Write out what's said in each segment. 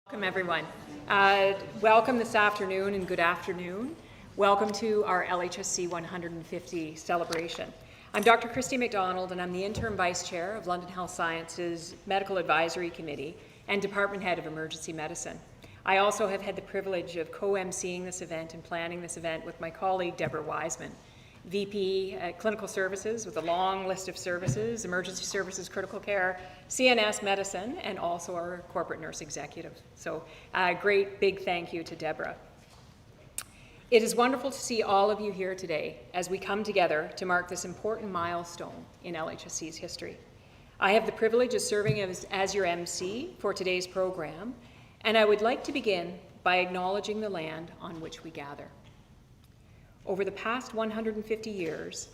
Welcome everyone. Welcome this afternoon and good afternoon. Welcome to our LHSC 150 celebration. I'm Dr. Christy McDonald and I'm the Interim Vice Chair of London Health Sciences Medical Advisory Committee and Department Head of Emergency Medicine. I also have had the privilege of co-emceeing this event and planning this event with my colleague Deborah Wiseman, VP at Clinical Services with a long list of services, emergency services, critical care, CNS medicine, and also our corporate nurse executive. So great big thank you to Deborah. It is wonderful to see all of you here today as we come together to mark this important milestone in LHSC's history. I have the privilege of serving as your MC for today's program, and I would like to begin by acknowledging the land on which we gather. Over the past 150 years,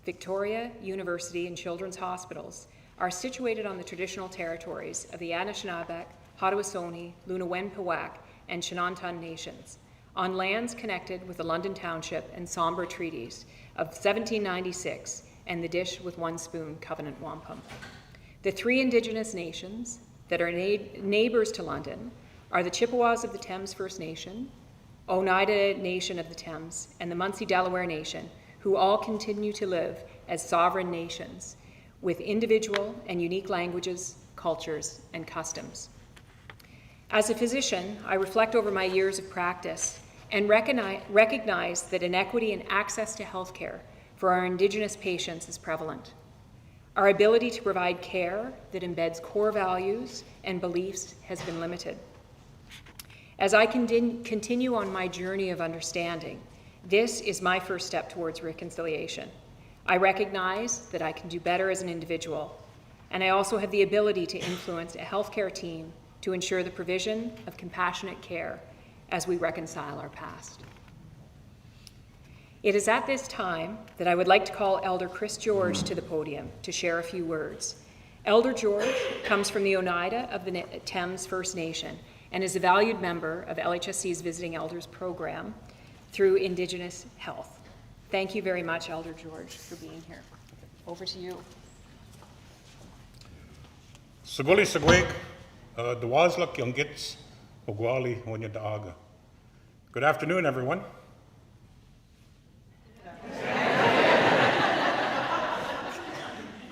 Victoria University and Children's Hospitals are situated on the traditional territories of the Anishinaabe, Haudenosaunee, Luna-Wen-Pewak, and Chinantun nations, on lands connected with the London Township and Sombre Treaties of 1796 and the Dish with One Spoon Covenant Wampum. The three Indigenous nations that are neighbours to London are the Chippewas of the Thames First Nation, Oneida Nation of the Thames, and the Munsee-Delaware Nation, who all continue to live as sovereign nations with individual and unique languages, cultures, and customs. As a physician, I reflect over my years of practice and recognize that inequity in access to healthcare for our Indigenous patients is prevalent. Our ability to provide care that embeds core values and beliefs has been limited. As I continue on my journey of understanding, this is my first step towards reconciliation. I recognize that I can do better as an individual, and I also have the ability to influence a healthcare team to ensure the provision of compassionate care as we reconcile our past. It is at this time that I would like to call Elder Chris George to the podium to share a few words. Elder George comes from the Oneida of the Thames First Nation and is a valued member of LHSC's Visiting Elders program through Indigenous Health. Thank you very much, Elder George, for being here. Over to you. Saguli Sagweg, Dawazlak Yungits, Ogwali Wanyadaaga. Good afternoon, everyone.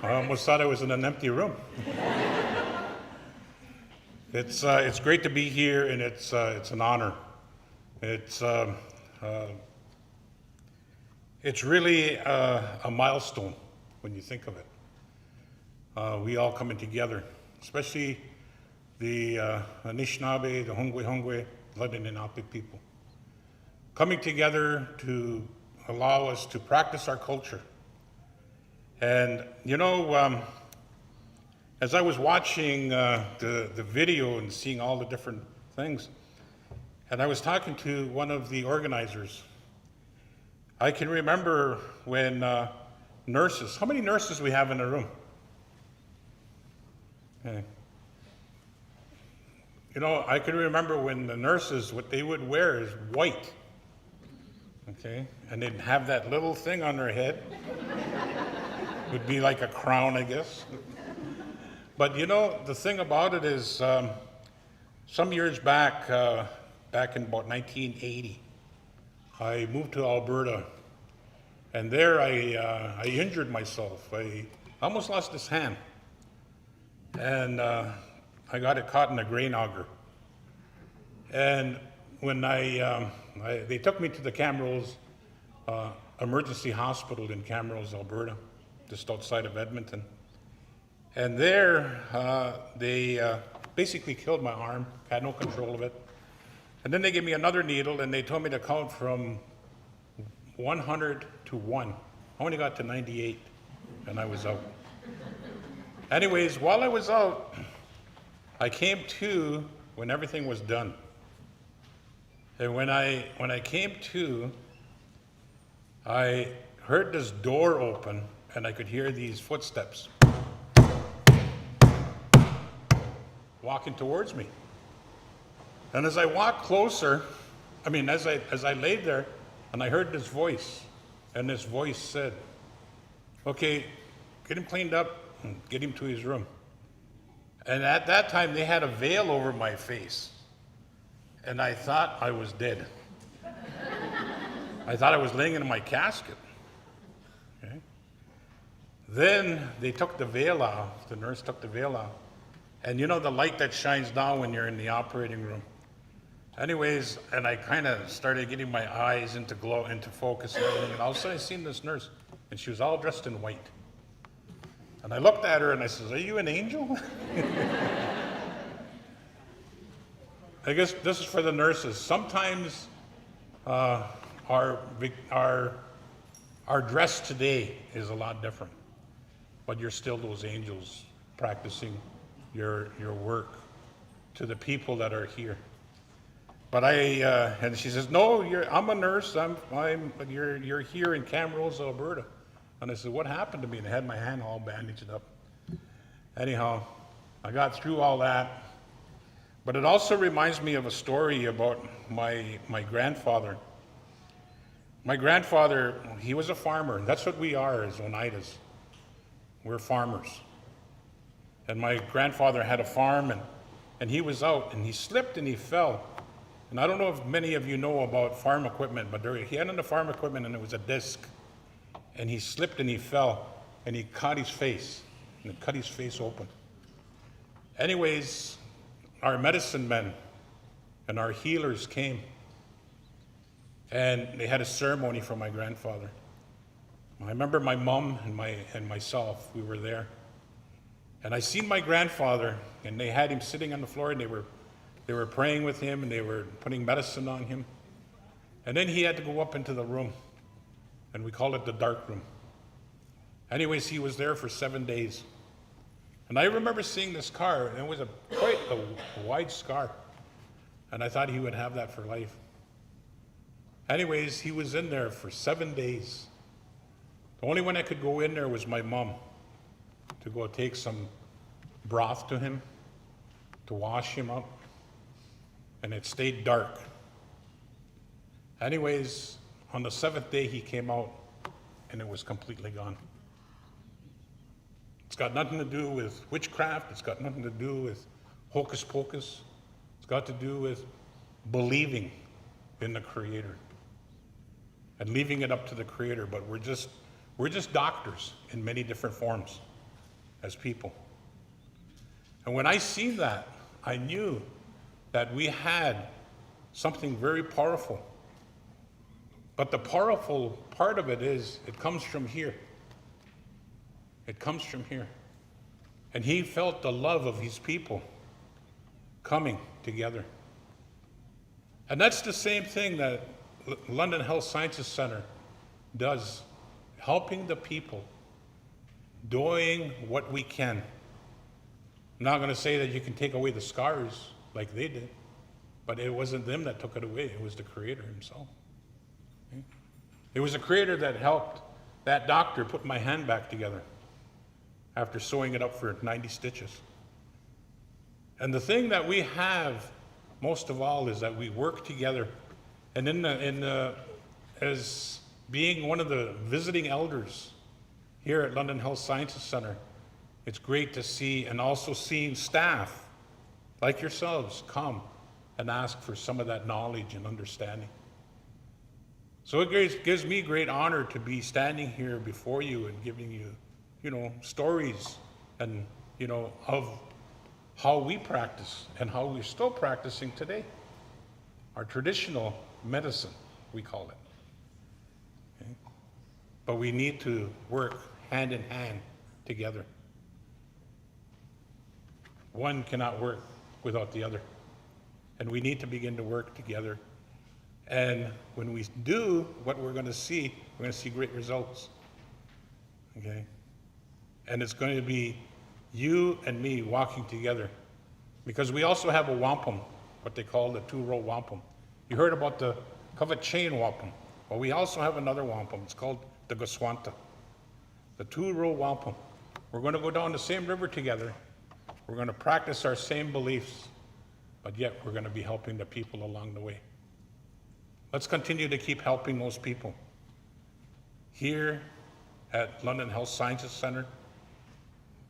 I almost thought I was in an empty room. It's great to be here, and it's an honor. It's really a milestone when you think of it. We all coming together, especially the Anishinaabe, the Hongwe, Ladin-Lenape people, coming together to allow us to practice our culture. And you know, as I was watching the video and seeing all the different things, and I was talking to one of the organizers, I can remember when nurses, how many nurses we have in the room? Okay. You know, I can remember when the nurses, what they would wear is white, okay? And they'd have that little thing on their head. It would be like a crown, I guess. But you know, the thing about it is, some years back, back in about 1980, I moved to Alberta, and there I injured myself. I almost lost this hand, and I got it caught in a grain auger. And when they took me to the Camrose Emergency Hospital in Camrose, Alberta, just outside of Edmonton. And there, they basically killed my arm, had no control of it. And then they gave me another needle, and they told me to count from 100 to 1. I only got to 98, and I was out. Anyways, while I was out, I came to when everything was done. And when I came to, I heard this door open, and I could hear these footsteps walking towards me. And as I walked closer, as I laid there, and I heard this voice, and this voice said, "Okay, get him cleaned up and get him to his room." And at that time, they had a veil over my face. and I thought I was dead. I thought I was laying in my casket. Okay? Then they took the veil off, the nurse took the veil off, and you know the light that shines down when you're in the operating room. Anyways, and I kind of started getting my eyes into focus and everything, and all of a sudden I seen this nurse, and she was all dressed in white. And I looked at her and I said, "Are you an angel?" I guess this is for the nurses. Sometimes our dress today is a lot different, but you're still those angels practicing your work to the people that are here. But and she says, "No, I'm a nurse. You're here in Camrose, Alberta." And I said, "What happened to me?" And I had my hand all bandaged up. Anyhow, I got through all that. But it also reminds me of a story about my grandfather. My grandfather, he was a farmer. That's what we are as Oneidas. We're farmers. And my grandfather had a farm, and he was out, and he slipped and he fell. And I don't know if many of you know about farm equipment, but he had on the farm equipment, and it was a disc. And he slipped and he fell, and he caught his face, and it cut his face open. Anyways, our medicine men and our healers came, and they had a ceremony for my grandfather. I remember my mom and myself, we were there. And I seen my grandfather, and they had him sitting on the floor, and they were praying with him, and they were putting medicine on him. And then he had to go up into the room, and we call it the dark room. Anyways, he was there for 7 days. And I remember seeing this scar, and it was quite a wide scar. And I thought he would have that for life. Anyways, he was in there for 7 days. The only one that could go in there was my mom, to go take some broth to him, to wash him up. And it stayed dark. Anyways, on the 7th day he came out, and it was completely gone. It's got nothing to do with witchcraft. It's got nothing to do with hocus pocus. It's got to do with believing in the Creator and leaving it up to the Creator. But we're just doctors in many different forms as people. And when I seen that, I knew that we had something very powerful. But the powerful part of it is, it comes from here. It comes from here. And he felt the love of his people coming together. And that's the same thing that London Health Sciences Center does, helping the people, doing what we can. I'm not going to say that you can take away the scars like they did, but it wasn't them that took it away. It was the Creator himself. Okay? It was the Creator that helped that doctor put my hand back together after sewing it up for 90 stitches. And the thing that we have most of all is that we work together. And as being one of the visiting elders here at London Health Sciences Center, it's great to see, and also seeing staff like yourselves come and ask for some of that knowledge and understanding. So it gives me great honor to be standing here before you and giving you, stories and, of how we practice and how we're still practicing today. Our traditional medicine, we call it. Okay? But we need to work hand in hand together. One cannot work without the other. And we need to begin to work together. And when we do what we're going to see great results. Okay? And it's going to be you and me walking together. Because we also have a wampum, what they call the 2-row wampum. You heard about the covered chain wampum. Well, we also have another wampum. It's called the Goswanta. The 2-row wampum. We're going to go down the same river together. We're going to practice our same beliefs, but yet we're going to be helping the people along the way. Let's continue to keep helping those people here at London Health Sciences Center,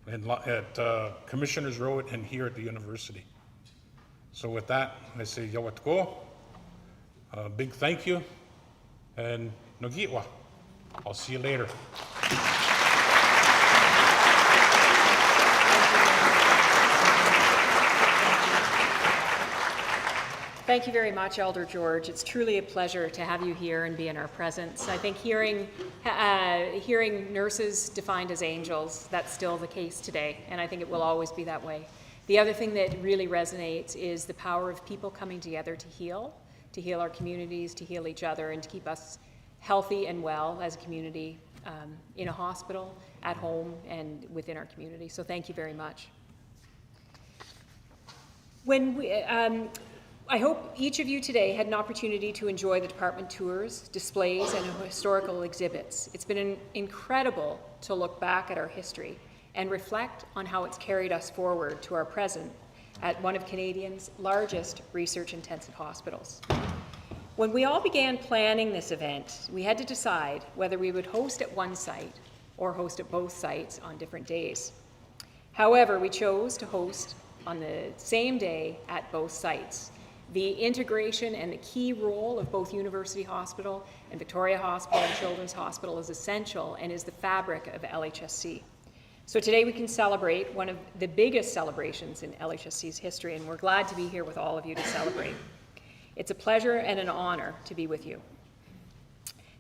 and at Commissioners Road, and here at the university. So with that, I say Yawatko, big thank you, and Nogitwa. I'll see you later. Thank you very much, Elder George. It's truly a pleasure to have you here and be in our presence. I think hearing nurses defined as angels, that's still the case today, and I think it will always be that way. The other thing that really resonates is the power of people coming together to heal our communities, to heal each other, and to keep us healthy and well as a community in a hospital, at home, and within our community. So thank you very much. I hope each of you today had an opportunity to enjoy the department tours, displays, and historical exhibits. It's been incredible to look back at our history and reflect on how it's carried us forward to our present at one of Canadians' largest research-intensive hospitals. When we all began planning this event, we had to decide whether we would host at one site or host at both sites on different days. However, we chose to host on the same day at both sites. The integration and the key role of both University Hospital and Victoria Hospital and Children's Hospital is essential and is the fabric of LHSC. So today we can celebrate one of the biggest celebrations in LHSC's history, and we're glad to be here with all of you to celebrate. It's a pleasure and an honor to be with you.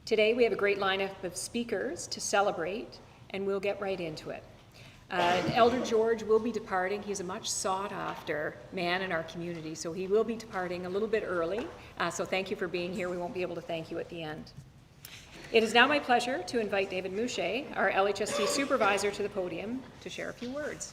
Today we have a great lineup of speakers to celebrate, and we'll get right into it. Elder George will be departing. He's a much sought after man in our community, so he will be departing a little bit early. So thank you for being here. We won't be able to thank you at the end. It is now my pleasure to invite David Mouchet, our LHSC supervisor, to the podium to share a few words.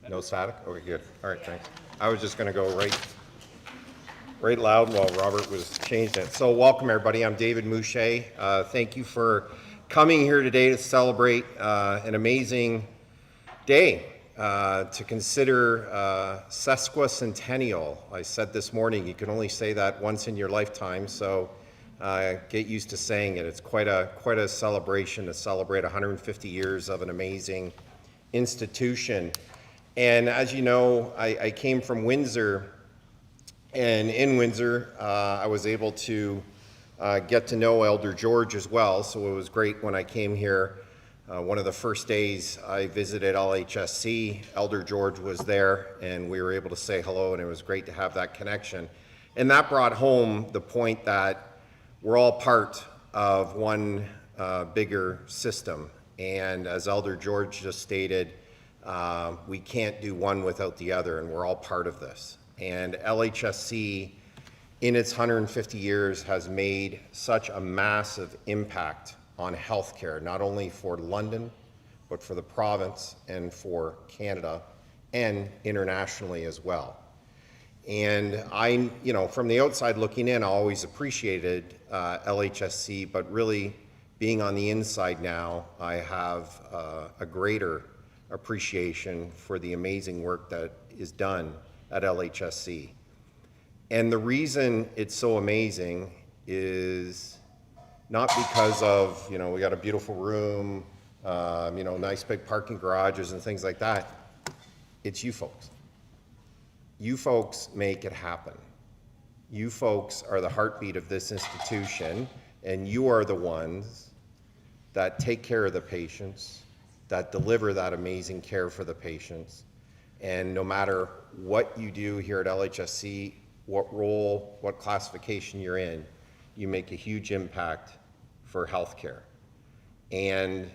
No static? Okay, good. All right, thanks. I was just going to go right loud while Robert was changing it. So welcome, everybody. I'm David Mouchet. Thank you for coming here today to celebrate an amazing day, to consider sesquicentennial. I said this morning, you can only say that once in your lifetime, so get used to saying it. It's quite a celebration to celebrate 150 years of an amazing institution. And as you know, I came from Windsor, and in Windsor, I was able to get to know Elder George as well, so it was great when I came here. One of the first days I visited LHSC, Elder George was there, and we were able to say hello, and it was great to have that connection. And that brought home the point that we're all part of one bigger system. And as Elder George just stated, we can't do one without the other, and we're all part of this. And LHSC, in its 150 years, has made such a massive impact on healthcare, not only for London, but for the province and for Canada and internationally as well. And I, from the outside looking in, I always appreciated LHSC, but really being on the inside now, I have a greater appreciation for the amazing work that is done at LHSC. And the reason it's so amazing is not because of, we got a beautiful room, nice big parking garages and things like that. It's you folks. You folks make it happen. You folks are the heartbeat of this institution, and you are the ones that take care of the patients, that deliver that amazing care for the patients. And no matter what you do here at LHSC, what role, what classification you're in, you make a huge impact for healthcare. And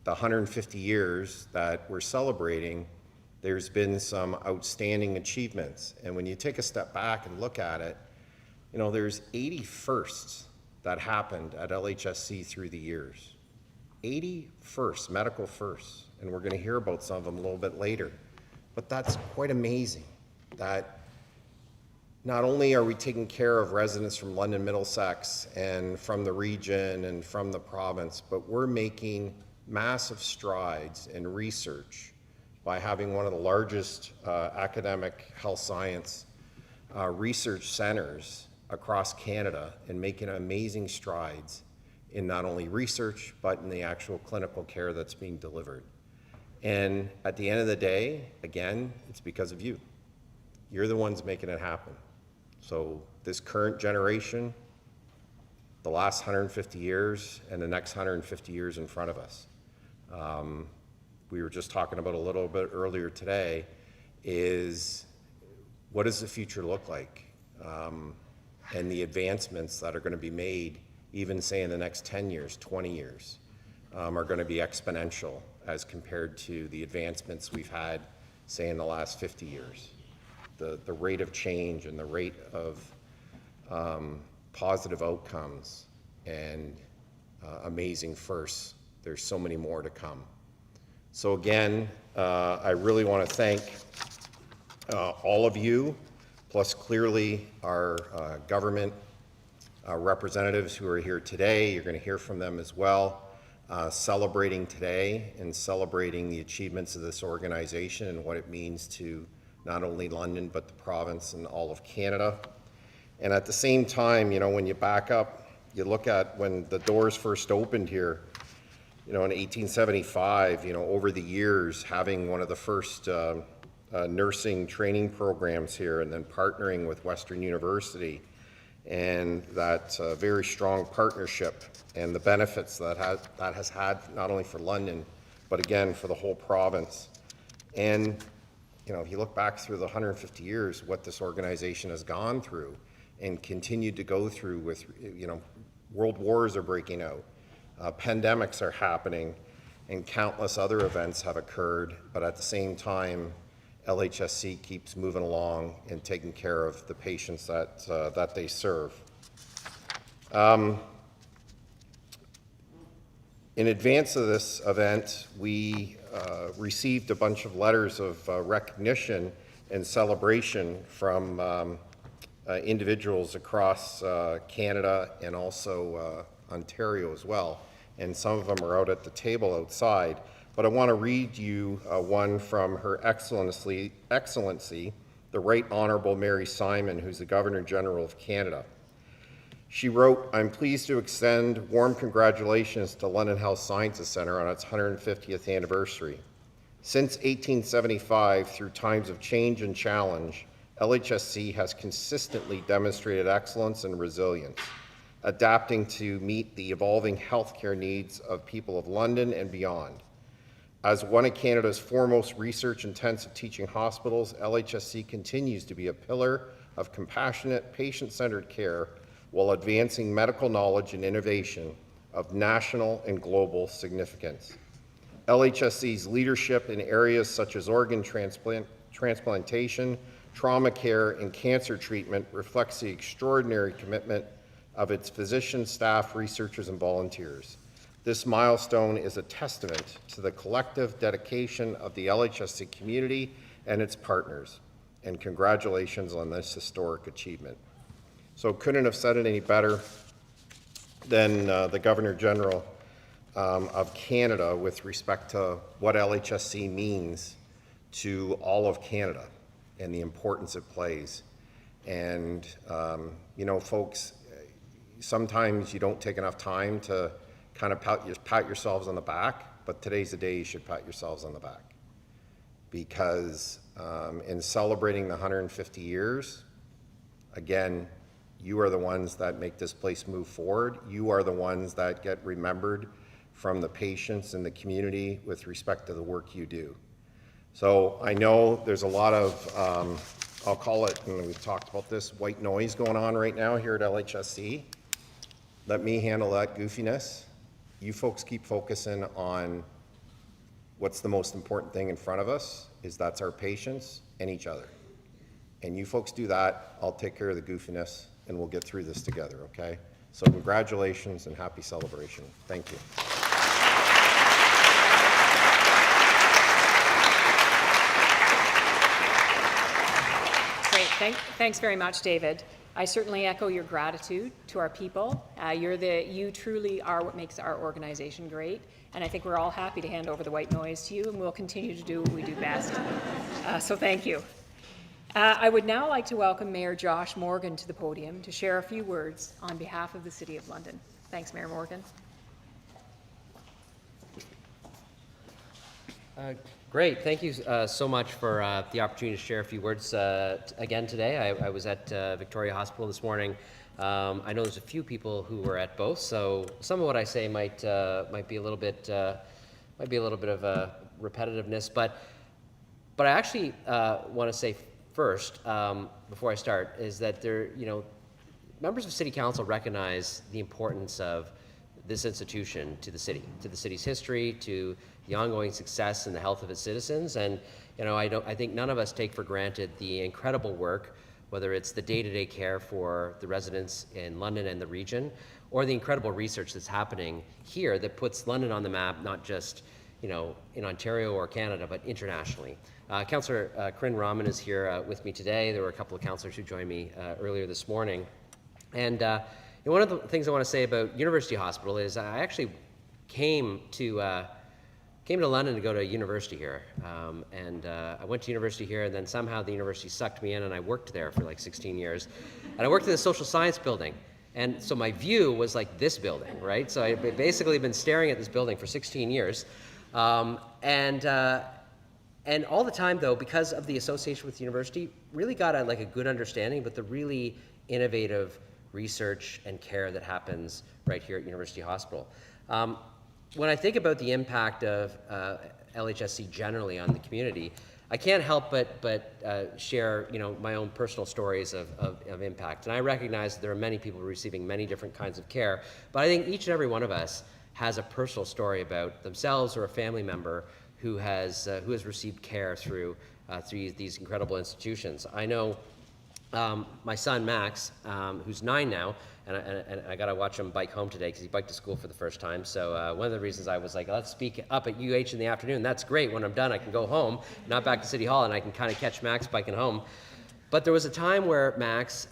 the 150 years that we're celebrating, there's been some outstanding achievements. And when you take a step back and look at it, there's 80 firsts that happened at LHSC through the years. 80 firsts, medical firsts, and we're going to hear about some of them a little bit later. But that's quite amazing that not only are we taking care of residents from London, Middlesex, and from the region and from the province, but we're making massive strides in research by having one of the largest academic health science research centers across Canada and making amazing strides in not only research, but in the actual clinical care that's being delivered. And at the end of the day, again, it's because of you. You're the ones making it happen. So this current generation, the last 150 years, and the next 150 years in front of us. We were just talking about a little bit earlier today, is what does the future look like? And the advancements that are going to be made, even say in the next 10 years, 20 years, are going to be exponential as compared to the advancements we've had, say, in the last 50 years. The rate of change and the rate of positive outcomes and amazing firsts, there's so many more to come. So again, I really want to thank all of you, plus clearly our government representatives who are here today. You're going to hear from them as well, celebrating today and celebrating the achievements of this organization and what it means to not only London, but the province and all of Canada. And at the same time, you know, when you back up, you look at when the doors first opened here, you know, in 1875, you know, over the years, having one of the first nursing training programs here and then partnering with Western University, and that very strong partnership and the benefits that has had not only for London, but again, for the whole province. And, you know, if you look back through the 150 years, what this organization has gone through and continued to go through with, you know, world wars are breaking out, pandemics are happening, and countless other events have occurred, but at the same time, LHSC keeps moving along and taking care of the patients that they serve. In advance of this event, we received a bunch of letters of recognition and celebration from individuals across Canada and also Ontario as well. And some of them are out at the table outside. But I want to read you one from Her Excellency, the Right Honourable Mary Simon, who's the Governor-General of Canada. She wrote, "I'm pleased to extend warm congratulations to London Health Sciences Centre on its 150th anniversary. Since 1875, through times of change and challenge, LHSC has consistently demonstrated excellence and resilience, adapting to meet the evolving healthcare needs of people of London and beyond. As one of Canada's foremost research-intensive teaching hospitals, LHSC continues to be a pillar of compassionate, patient-centered care while advancing medical knowledge and innovation of national and global significance. LHSC's leadership in areas such as organ transplantation, trauma care, and cancer treatment reflects the extraordinary commitment of its physicians, staff, researchers, and volunteers. This milestone is a testament to the collective dedication of the LHSC community and its partners, and congratulations on this historic achievement." So couldn't have said it any better than the Governor-General of Canada with respect to what LHSC means to all of Canada and the importance it plays. And, you know, folks, sometimes you don't take enough time to kind of pat yourselves on the back, but today's the day you should pat yourselves on the back. Because in celebrating the 150 years, again, you are the ones that make this place move forward. You are the ones that get remembered from the patients and the community with respect to the work you do. So I know there's a lot of, I'll call it, and we've talked about this, white noise going on right now here at LHSC. Let me handle that goofiness. You folks keep focusing on what's the most important thing in front of us, is that's our patients and each other. And you folks do that, I'll take care of the goofiness, and we'll get through this together, okay? So congratulations and happy celebration. Thank you. Great, thanks very much, David. I certainly echo your gratitude to our people. You truly are what makes our organization great, and I think we're all happy to hand over the white noise to you, and we'll continue to do what we do best. So thank you. I would now like to welcome Mayor Josh Morgan to the podium to share a few words on behalf of the City of London. Thanks, Mayor Morgan. Great. Thank you so much for the opportunity to share a few words again today. I was at Victoria Hospital this morning. I know there's a few people who were at both, so some of what I say might be a little bit of a repetitiveness, but I actually want to say first, before I start, is that members of City Council recognize the importance of this institution to the city's history, to the ongoing success and the health of its citizens. And I think none of us take for granted the incredible work, whether it's the day-to-day care for the residents in London and the region, or the incredible research that's happening here that puts London on the map, not just in Ontario or Canada, but internationally. Councillor Corinne Rahman is here with me today. There were a couple of councillors who joined me earlier this morning. And one of the things I want to say about University Hospital is I actually came to London to go to university here. I went to university here, and then somehow the university sucked me in, and I worked there for like 16 years. And I worked in the social science building. And so my view was like this building, right? So I've basically been staring at this building for 16 years. And all the time, though, because of the association with the university, really got a good understanding about the really innovative research and care that happens right here at University Hospital. When I think about the impact of LHSC generally on the community, I can't help but share my own personal stories of impact. And I recognize that there are many people receiving many different kinds of care, but I think each and every one of us has a personal story about themselves or a family member who has received care through these incredible institutions. I know my son Max, who's 9 now, and I got to watch him bike home today because he biked to school for the first time. So one of the reasons I was like, let's speak up at UH in the afternoon. That's great. When I'm done, I can go home, not back to City Hall, and I can kind of catch Max biking home. But there was a time where Max,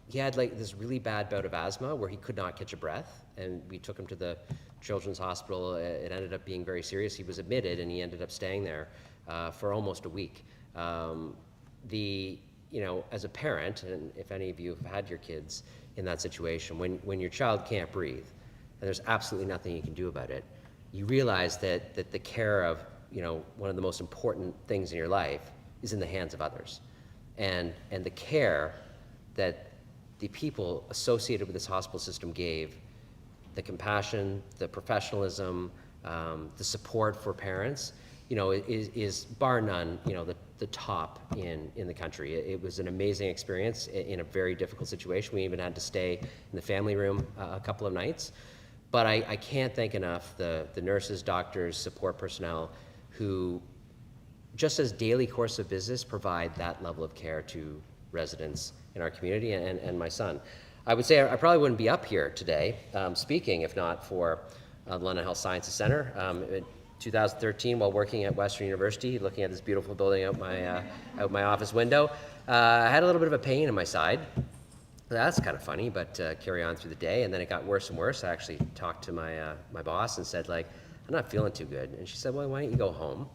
he had this really bad bout of asthma where he could not catch a breath, and we took him to the Children's Hospital. It ended up being very serious. He was admitted, and he ended up staying there for almost a week. As a parent, and if any of you have had your kids in that situation, when your child can't breathe, and there's absolutely nothing you can do about it, you realize that the care of one of the most important things in your life is in the hands of others, and the care that the people associated with this hospital system gave, the compassion, the professionalism, the support for parents, is bar none, the top in the country. It was an amazing experience in a very difficult situation. We even had to stay in the family room a couple of nights. But I can't thank enough the nurses, doctors, support personnel who, just as daily course of business, provide that level of care to residents in our community and my son. I would say I probably wouldn't be up here today speaking if not for the London Health Sciences Centre. In 2013, while working at Western University, looking at this beautiful building out my office window, I had a little bit of a pain in my side. That's kind of funny, but carry on through the day, and then it got worse and worse. I actually talked to my boss and said, I'm not feeling too good. And she said, well, why don't you go home?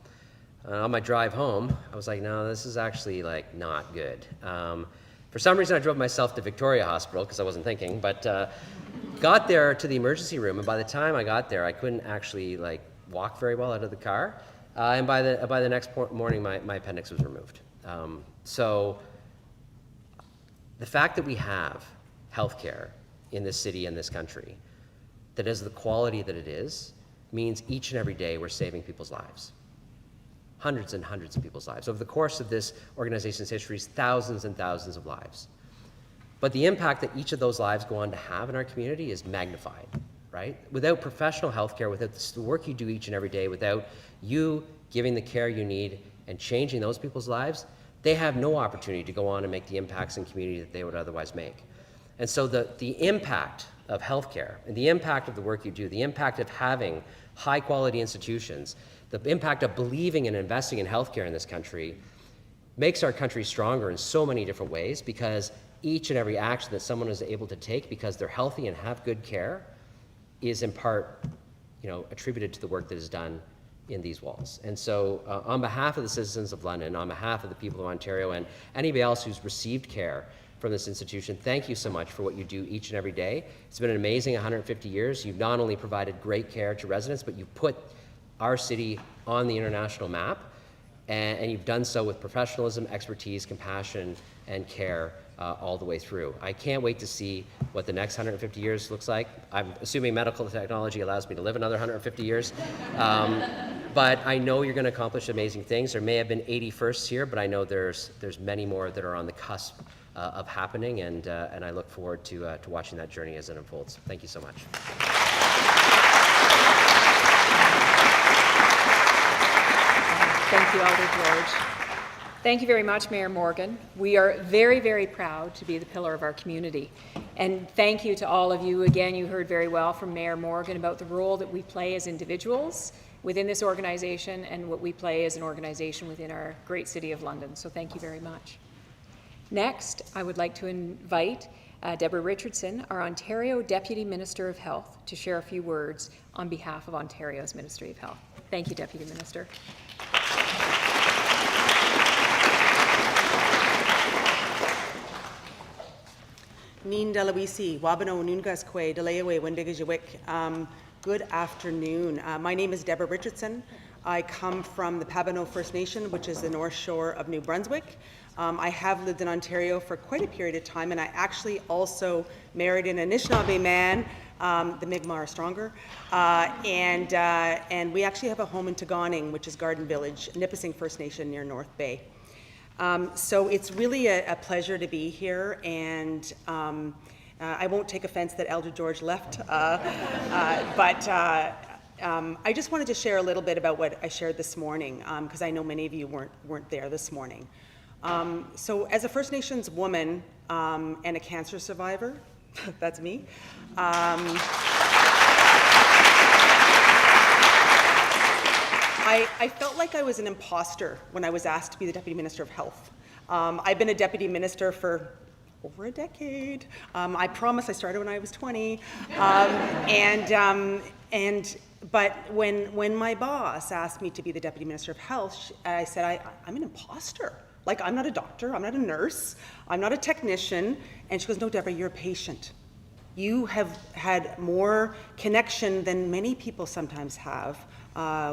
On my drive home, I was like, no, this is actually not good. For some reason, I drove myself to Victoria Hospital because I wasn't thinking, but got there to the emergency room, and by the time I got there, I couldn't actually walk very well out of the car. And by the next morning, my appendix was removed. So the fact that we have healthcare in this city and this country that is the quality that it is means each and every day we're saving people's lives. Hundreds and hundreds of people's lives. Over the course of this organization's history, thousands and thousands of lives. But the impact that each of those lives go on to have in our community is magnified, right? Without professional healthcare, without the work you do each and every day, without you giving the care you need and changing those people's lives, they have no opportunity to go on and make the impacts in community that they would otherwise make. And so the impact of healthcare and the impact of the work you do, the impact of having high quality institutions, the impact of believing and investing in healthcare in this country makes our country stronger in so many different ways, because each and every action that someone is able to take because they're healthy and have good care is in part, attributed to the work that is done in these walls. And so on behalf of the citizens of London, on behalf of the people of Ontario and anybody else who's received care from this institution, thank you so much for what you do each and every day. It's been an amazing 150 years. You've not only provided great care to residents, but you've put our city on the international map, and you've done so with professionalism, expertise, compassion, and care all the way through. I can't wait to see what the next 150 years looks like. I'm assuming medical technology allows me to live another 150 years. But I know you're going to accomplish amazing things. There may have been 80 firsts here, but I know there's many more that are on the cusp of happening, and I look forward to watching that journey as it unfolds. Thank you so much. Thank you, Alder George. Thank you very much, Mayor Morgan. We are very, very proud to be the pillar of our community. And thank you to all of you. Again, you heard very well from Mayor Morgan about the role that we play as individuals within this organization and what we play as an organization within our great city of London. So thank you very much. Next, I would like to invite Deborah Richardson, our Ontario Deputy Minister of Health, to share a few words on behalf of Ontario's Ministry of Health. Thank you, Deputy Minister. Nin Delawisi, Wabano Nungasque, Delayawe, Wendigajawik. Good afternoon. My name is Deborah Richardson. I come from the Pabano First Nation, which is the North Shore of New Brunswick. I have lived in Ontario for quite a period of time, and I actually also married an Anishinaabe man. The Mi'kmaq are stronger. And we actually have a home in Taganing, which is Garden Village, Nipissing First Nation near North Bay. So it's really a pleasure to be here, and I won't take offense that Elder George left, but I just wanted to share a little bit about what I shared this morning, because I know many of you weren't there this morning. So as a First Nations woman and a cancer survivor, that's me, I felt like I was an imposter when I was asked to be the Deputy Minister of Health. I've been a Deputy Minister for over a decade. I promise I started when I was 20. But when my boss asked me to be the Deputy Minister of Health, I said, I'm an imposter. Like, I'm not a doctor, I'm not a nurse, I'm not a technician. And she goes, no, Deborah, you're a patient. You have had more connection than many people sometimes have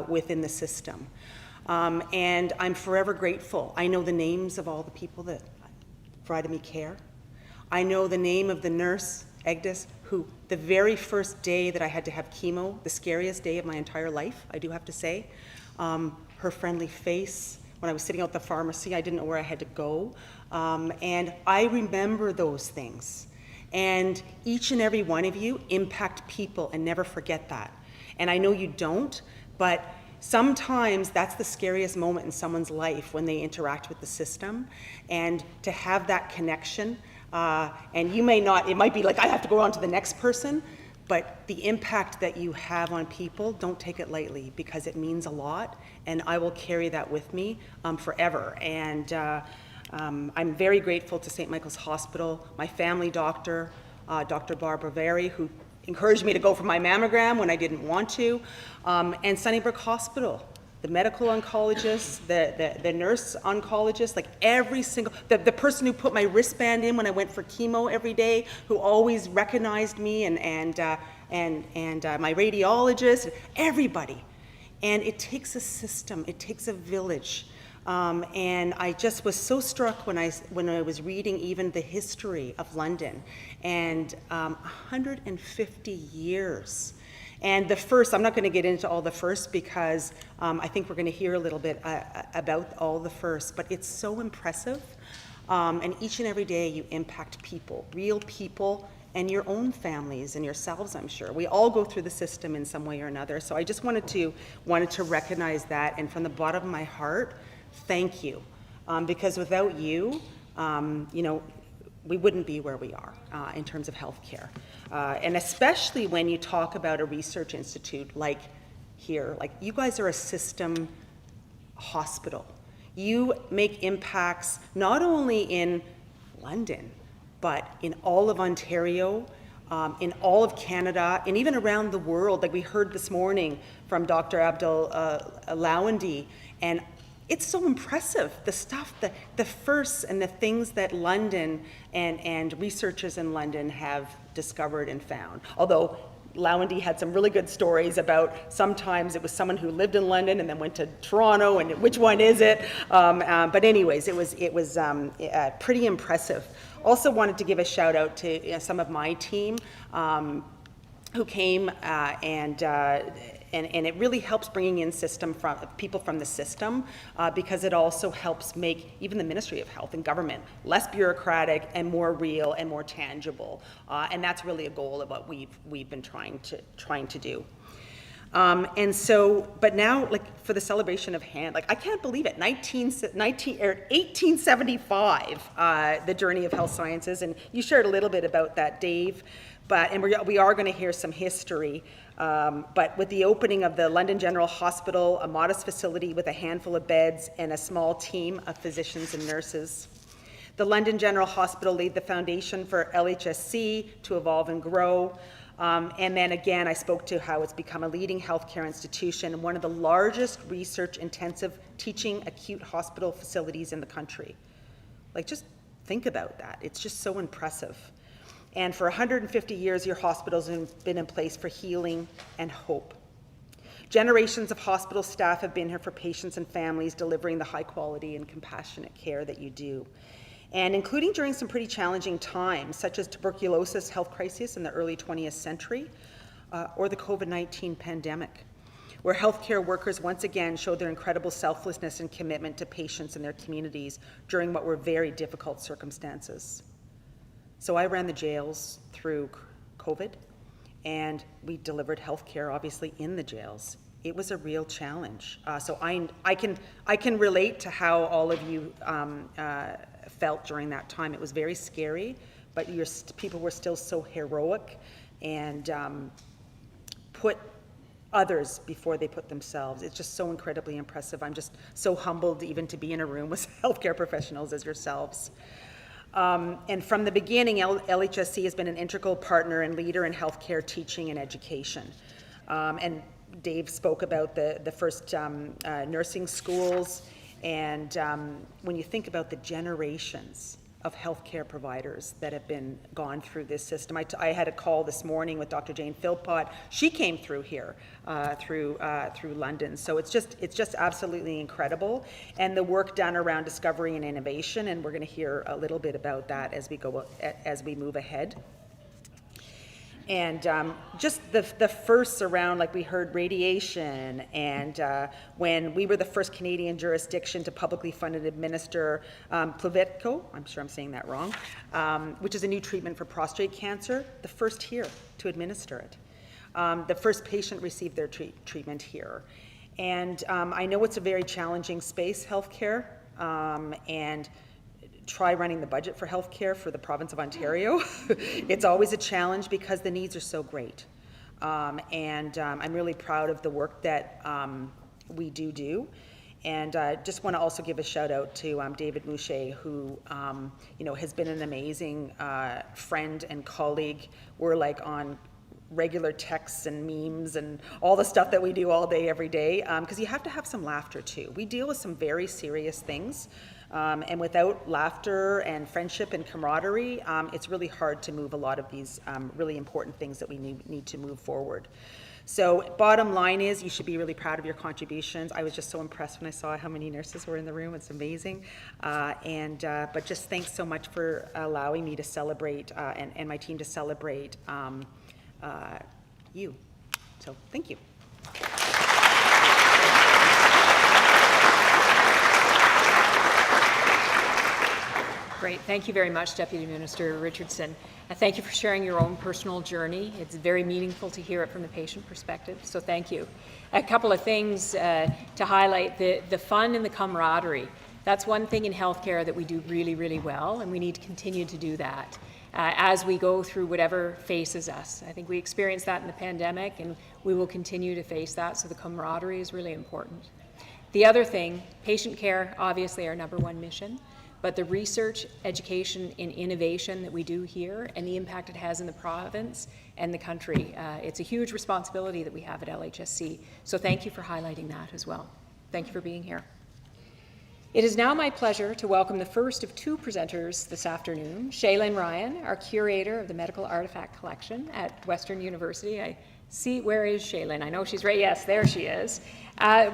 within the system. And I'm forever grateful. I know the names of all the people that provided me care. I know the name of the nurse, Agnes, who the very first day that I had to have chemo, the scariest day of my entire life, I do have to say, her friendly face, when I was sitting out the pharmacy, I didn't know where I had to go. And I remember those things. And each and every one of you impact people, and never forget that. And I know you don't, but sometimes that's the scariest moment in someone's life, when they interact with the system. And to have that connection, and you may not, it might be like, I have to go on to the next person, but the impact that you have on people, don't take it lightly, because it means a lot, and I will carry that with me forever. And I'm very grateful to St. Michael's Hospital, my family doctor, Dr. Barbara Vary, who encouraged me to go for my mammogram when I didn't want to, and Sunnybrook Hospital, the medical oncologist, the nurse oncologist, like every single, the person who put my wristband in when I went for chemo every day, who always recognized me, and my radiologist, everybody. And it takes a system, it takes a village. And I just was so struck when I was reading even the history of London, and 150 years. And the first, I'm not going to get into all the firsts, because I think we're going to hear a little bit about all the firsts, but it's so impressive. And each and every day you impact people, real people, and your own families and yourselves, I'm sure. We all go through the system in some way or another. So I just wanted to recognize that, and from the bottom of my heart, thank you. Because without you, we wouldn't be where we are in terms of healthcare. And especially when you talk about a research institute like here, like you guys are a system hospital. You make impacts not only in London, but in all of Ontario, in all of Canada, and even around the world, like we heard this morning from Dr. Abdul Lawandi, and it's so impressive, the stuff, the firsts and the things that London and researchers in London have discovered and found. Although Lawandi had some really good stories about sometimes it was someone who lived in London and then went to Toronto, and which one is it? But anyways, it was pretty impressive. Also wanted to give a shout out to some of my team who came and it really helps bringing in people from the system because it also helps make even the Ministry of Health and Government less bureaucratic and more real and more tangible. And that's really a goal of what we've been trying to do. And so, but now, like for the celebration of hand, like I can't believe it, 1875, the journey of health sciences, and you shared a little bit about that, Dave, and we are going to hear some history, but with the opening of the London General Hospital, a modest facility with a handful of beds and a small team of physicians and nurses. The London General Hospital laid the foundation for LHSC to evolve and grow. And then again, I spoke to how it's become a leading healthcare institution and one of the largest research-intensive teaching acute hospital facilities in the country. Like, just think about that. It's just so impressive. And for 150 years, your hospital's been in place for healing and hope. Generations of hospital staff have been here for patients and families, delivering the high quality and compassionate care that you do. And including during some pretty challenging times, such as tuberculosis health crisis in the early 20th century, or the COVID-19 pandemic, where healthcare workers once again showed their incredible selflessness and commitment to patients and their communities during what were very difficult circumstances. So I ran the jails through COVID, and we delivered healthcare, obviously, in the jails. It was a real challenge. So I can relate to how all of you felt during that time. It was very scary, but people were still so heroic and put others before they put themselves. It's just so incredibly impressive. I'm just so humbled even to be in a room with healthcare professionals as yourselves. And from the beginning, LHSC has been an integral partner and leader in healthcare teaching and education. And Dave spoke about the first nursing schools, and when you think about the generations of healthcare providers that have been gone through this system. I had a call this morning with Dr. Jane Philpott. She came through here through London. So it's just absolutely incredible. And the work done around discovery and innovation, and we're going to hear a little bit about that as we move ahead. And just the firsts around, like we heard, radiation, and when we were the first Canadian jurisdiction to publicly fund and administer Pluvicto, I'm sure I'm saying that wrong, which is a new treatment for prostate cancer, the first here to administer it. The first patient received their treatment here. And I know it's a very challenging space, healthcare, and try running the budget for healthcare for the province of Ontario. It's always a challenge because the needs are so great. And I'm really proud of the work that we do. And I just want to also give a shout out to David Mouche, who has been an amazing friend and colleague. We're like on regular texts and memes and all the stuff that we do all day, every day, because you have to have some laughter too. We deal with some very serious things. And without laughter and friendship and camaraderie, it's really hard to move a lot of these really important things that we need to move forward. So bottom line is, you should be really proud of your contributions. I was just so impressed when I saw how many nurses were in the room. It's amazing. But just thanks so much for allowing me to celebrate and my team to celebrate you. So thank you. Great. Thank you very much, Deputy Minister Richardson. Thank you for sharing your own personal journey. It's very meaningful to hear it from the patient perspective, so thank you. A couple of things to highlight. The fun and the camaraderie. That's one thing in healthcare that we do really, really well, and we need to continue to do that as we go through whatever faces us. I think we experienced that in the pandemic, and we will continue to face that, so the camaraderie is really important. The other thing, patient care, obviously our number one mission. but the research, education, and innovation that we do here and the impact it has in the province and the country. It's a huge responsibility that we have at LHSC, so thank you for highlighting that as well. Thank you for being here. It is now my pleasure to welcome the first of two presenters this afternoon, Shaylin Ryan, our curator of the Medical Artifact Collection at Western University. I see, where is Shaylin? I know she's right, yes, there she is.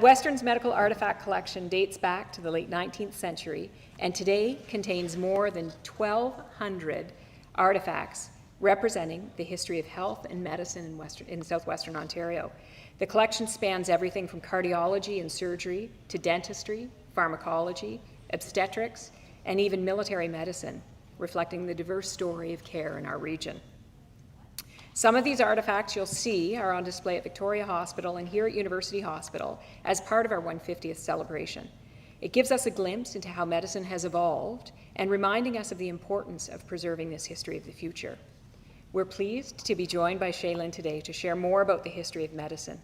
Western's Medical Artifact Collection dates back to the late 19th century and today contains more than 1,200 artifacts representing the history of health and medicine in southwestern Ontario. The collection spans everything from cardiology and surgery to dentistry, pharmacology, obstetrics, and even military medicine, reflecting the diverse story of care in our region. Some of these artifacts you'll see are on display at Victoria Hospital and here at University Hospital as part of our 150th celebration. It gives us a glimpse into how medicine has evolved and reminding us of the importance of preserving this history of the future. We're pleased to be joined by Shaylin today to share more about the history of medicine.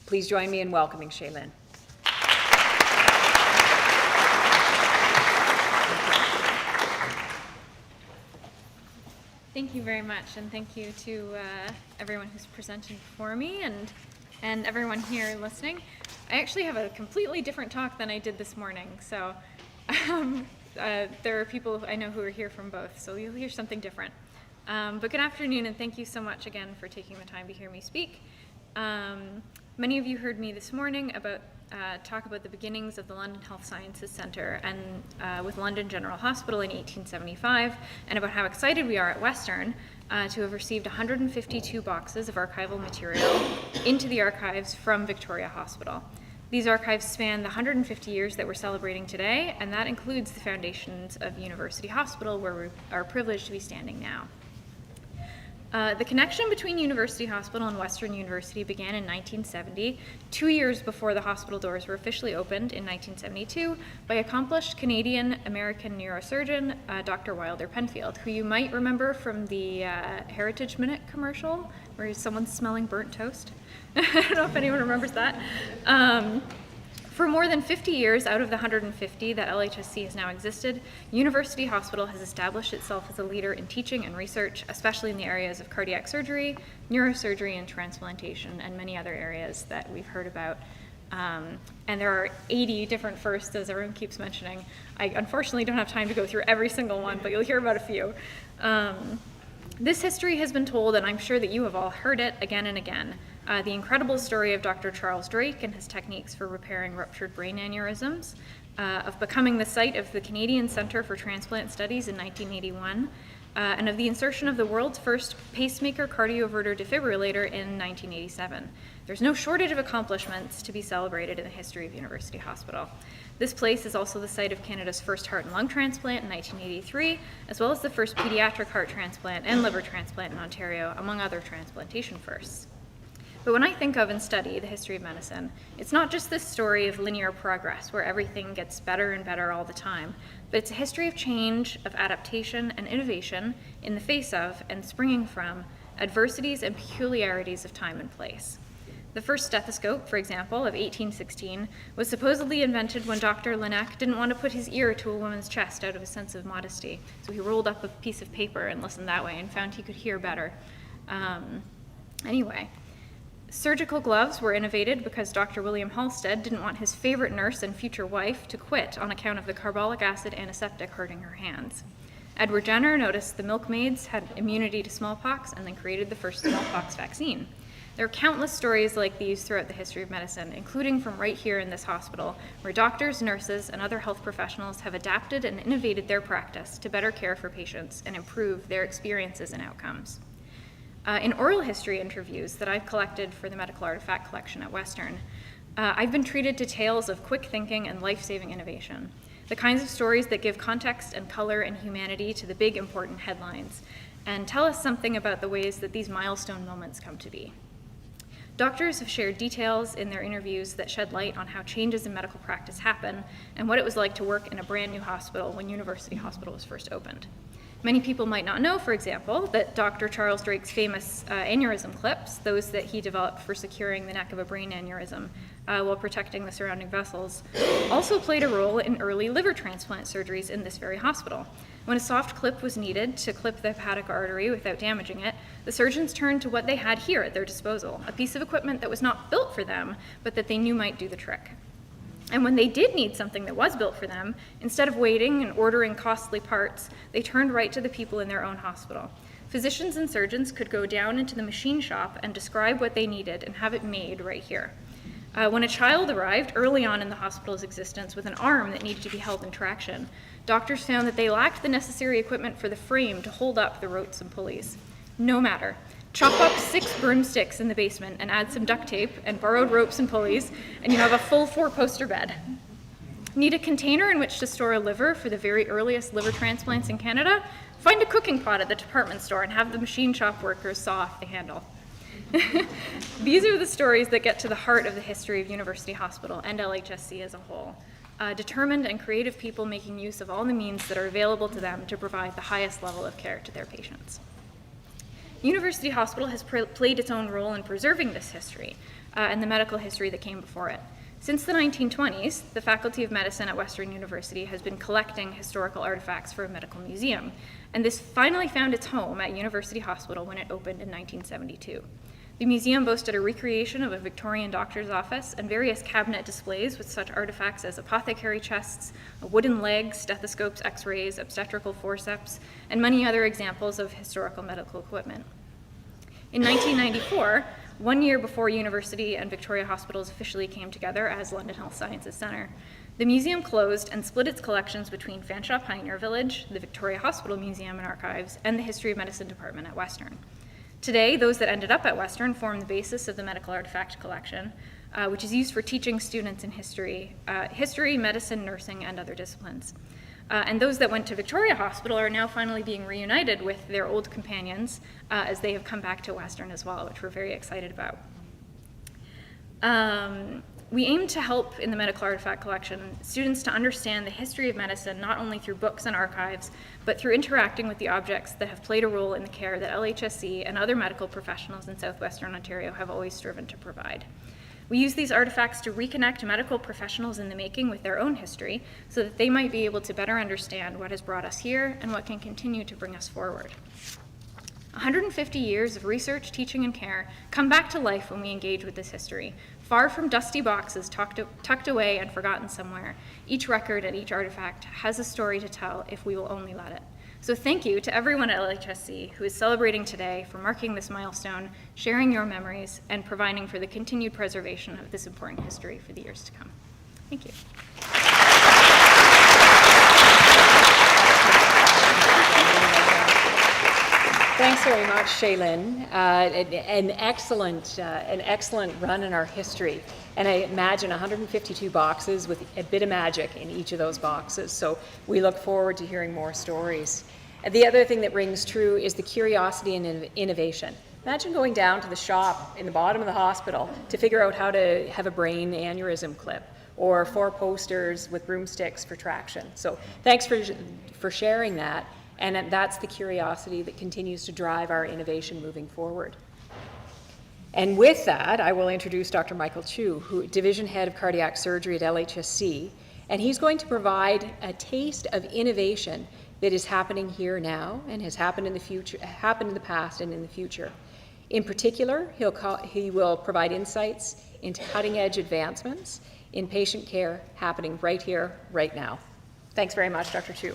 Please join me in welcoming Shaylin. Thank you very much, and thank you to everyone who's presented before me and everyone here listening. I actually have a completely different talk than I did this morning, so there are people I know who are here from both, so you'll hear something different. But good afternoon, and thank you so much again for taking the time to hear me speak. Many of you heard me this morning talk about the beginnings of the London Health Sciences Centre and with London General Hospital in 1875, and about how excited we are at Western to have received 152 boxes of archival material into the archives from Victoria Hospital. These archives span the 150 years that we're celebrating today, and that includes the foundations of University Hospital, where we are privileged to be standing now. The connection between University Hospital and Western University began in 1970, 2 years before the hospital doors were officially opened in 1972 by accomplished Canadian-American neurosurgeon Dr. Wilder Penfield, who you might remember from the Heritage Minute commercial where someone's smelling burnt toast. I don't know if anyone remembers that. For more than 50 years out of the 150 that LHSC has now existed, University Hospital has established itself as a leader in teaching and research, especially in the areas of cardiac surgery, neurosurgery, and transplantation, and many other areas that we've heard about. And there are 80 different firsts, as everyone keeps mentioning. I unfortunately don't have time to go through every single one, but you'll hear about a few. This history has been told, and I'm sure that you have all heard it again and again. The incredible story of Dr. Charles Drake and his techniques for repairing ruptured brain aneurysms, of becoming the site of the Canadian Centre for Transplant Studies in 1981, and of the insertion of the world's first pacemaker cardioverter defibrillator in 1987. There's no shortage of accomplishments to be celebrated in the history of University Hospital. This place is also the site of Canada's first heart and lung transplant in 1983, as well as the first pediatric heart transplant and liver transplant in Ontario, among other transplantation firsts. But when I think of and study the history of medicine, it's not just this story of linear progress where everything gets better and better all the time, but it's a history of change, of adaptation and innovation in the face of and springing from adversities and peculiarities of time and place. The first stethoscope, for example, of 1816, was supposedly invented when Dr. Laennec didn't want to put his ear to a woman's chest out of a sense of modesty. So he rolled up a piece of paper and listened that way and found he could hear better. Anyway. Surgical gloves were innovated because Dr. William Halstead didn't want his favorite nurse and future wife to quit on account of the carbolic acid antiseptic hurting her hands. Edward Jenner noticed the milkmaids had immunity to smallpox and then created the first smallpox vaccine. There are countless stories like these throughout the history of medicine, including from right here in this hospital, where doctors, nurses, and other health professionals have adapted and innovated their practice to better care for patients and improve their experiences and outcomes. In oral history interviews that I've collected for the Medical Artifact Collection at Western, I've been treated to tales of quick thinking and life-saving innovation, the kinds of stories that give context and color and humanity to the big, important headlines, and tell us something about the ways that these milestone moments come to be. Doctors have shared details in their interviews that shed light on how changes in medical practice happen and what it was like to work in a brand new hospital when University Hospital was first opened. Many people might not know, for example, that Dr. Charles Drake's famous aneurysm clips, those that he developed for securing the neck of a brain aneurysm while protecting the surrounding vessels, also played a role in early liver transplant surgeries in this very hospital. When a soft clip was needed to clip the hepatic artery without damaging it, the surgeons turned to what they had here at their disposal, a piece of equipment that was not built for them, but that they knew might do the trick. And when they did need something that was built for them, instead of waiting and ordering costly parts, they turned right to the people in their own hospital. Physicians and surgeons could go down into the machine shop and describe what they needed and have it made right here. When a child arrived early on in the hospital's existence with an arm that needed to be held in traction, doctors found that they lacked the necessary equipment for the frame to hold up the ropes and pulleys. No matter. Chop up 6 broomsticks in the basement and add some duct tape and borrowed ropes and pulleys, and you have a full 4-poster bed. Need a container in which to store a liver for the very earliest liver transplants in Canada? Find a cooking pot at the department store and have the machine shop workers saw off the handle. These are the stories that get to the heart of the history of University Hospital and LHSC as a whole. Determined and creative people making use of all the means that are available to them to provide the highest level of care to their patients. University Hospital has played its own role in preserving this history and the medical history that came before it. Since the 1920s, the Faculty of Medicine at Western University has been collecting historical artifacts for a medical museum, and this finally found its home at University Hospital when it opened in 1972. The museum boasted a recreation of a Victorian doctor's office and various cabinet displays with such artifacts as apothecary chests, a wooden leg, stethoscopes, x-rays, obstetrical forceps, and many other examples of historical medical equipment. In 1994, 1 year before University and Victoria Hospitals officially came together as London Health Sciences Centre, the museum closed and split its collections between Fanshawe Pioneer Village, the Victoria Hospital Museum and Archives, and the History of Medicine Department at Western. Today, those that ended up at Western form the basis of the medical artifact collection, which is used for teaching students in history, medicine, nursing, and other disciplines. And those that went to Victoria Hospital are now finally being reunited with their old companions as they have come back to Western as well, which we're very excited about. We aim to help in the medical artifact collection students to understand the history of medicine not only through books and archives, but through interacting with the objects that have played a role in the care that LHSC and other medical professionals in southwestern Ontario have always striven to provide. We use these artifacts to reconnect medical professionals in the making with their own history so that they might be able to better understand what has brought us here and what can continue to bring us forward. 150 years of research, teaching, and care come back to life when we engage with this history. Far from dusty boxes tucked away and forgotten somewhere, each record and each artifact has a story to tell if we will only let it. So thank you to everyone at LHSC who is celebrating today for marking this milestone, sharing your memories, and providing for the continued preservation of this important history for the years to come. Thank you. Thanks very much, Shaylin. An excellent run in our history. And I imagine 152 boxes with a bit of magic in each of those boxes. So we look forward to hearing more stories. And the other thing that rings true is the curiosity and innovation. Imagine going down to the shop in the bottom of the hospital to figure out how to have a brain aneurysm clip, or 4 posters with broomsticks for traction. So thanks for sharing that. And that's the curiosity that continues to drive our innovation moving forward. And with that, I will introduce Dr. Michael Chu, Division Head of Cardiac Surgery at LHSC, and he's going to provide a taste of innovation that is happening here now and has happened in the future, happened in the past and in the future. In particular, he will provide insights into cutting-edge advancements in patient care happening right here, right now. Thanks very much, Dr. Chu.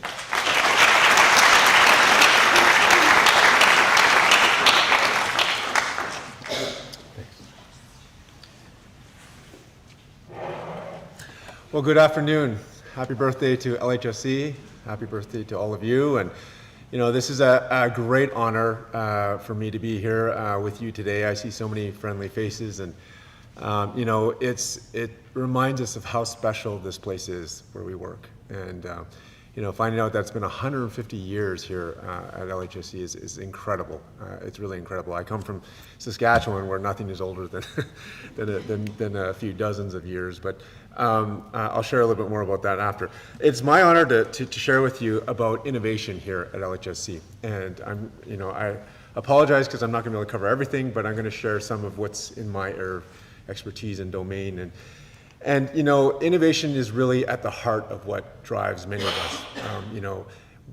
Well, good afternoon. Happy birthday to LHSC. Happy birthday to all of you. And, you know, this is a great honor for me to be here with you today. I see so many friendly faces, and, you know, it reminds us of how special this place is where we work. And, finding out that it's been 150 years here at LHSC is incredible. It's really incredible. I come from Saskatchewan, where nothing is older than a few dozens of years, but I'll share a little bit more about that after. It's my honor to share with you about innovation here at LHSC, and I apologize because I'm not going to be able to cover everything, but I'm going to share some of what's in my area of expertise and domain. And innovation is really at the heart of what drives many of us.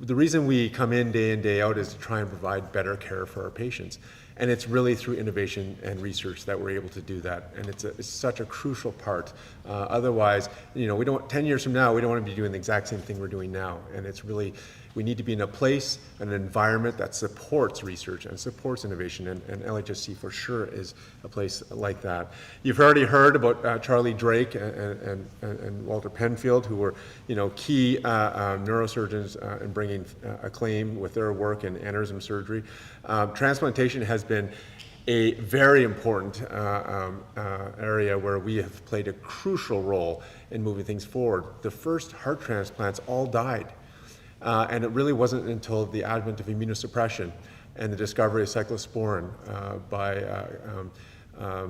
The reason we come in day out is to try and provide better care for our patients. And it's really through innovation and research that we're able to do that. And it's such a crucial part. Otherwise, 10 years from now, we don't want to be doing the exact same thing we're doing now. And it's really, we need to be in a place, an environment that supports research and supports innovation. And LHSC for sure is a place like that. You've already heard about Charlie Drake and Walter Penfield, who were, key neurosurgeons in bringing acclaim with their work in aneurysm surgery. Transplantation has been a very important area where we have played a crucial role in moving things forward. The first heart transplants all died, and it really wasn't until the advent of immunosuppression and the discovery of cyclosporin by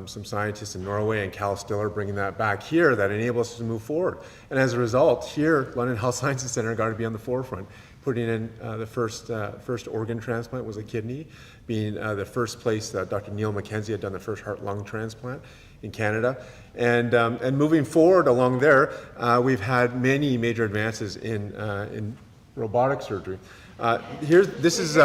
some scientists in Norway and Cal Stiller bringing that back here that enabled us to move forward. And as a result, here, London Health Sciences Centre got to be on the forefront, putting in the first organ transplant was a kidney, being the first place that Dr. Neil Mackenzie had done the first heart-lung transplant in Canada. And moving forward along there, we've had many major advances in robotic surgery. This is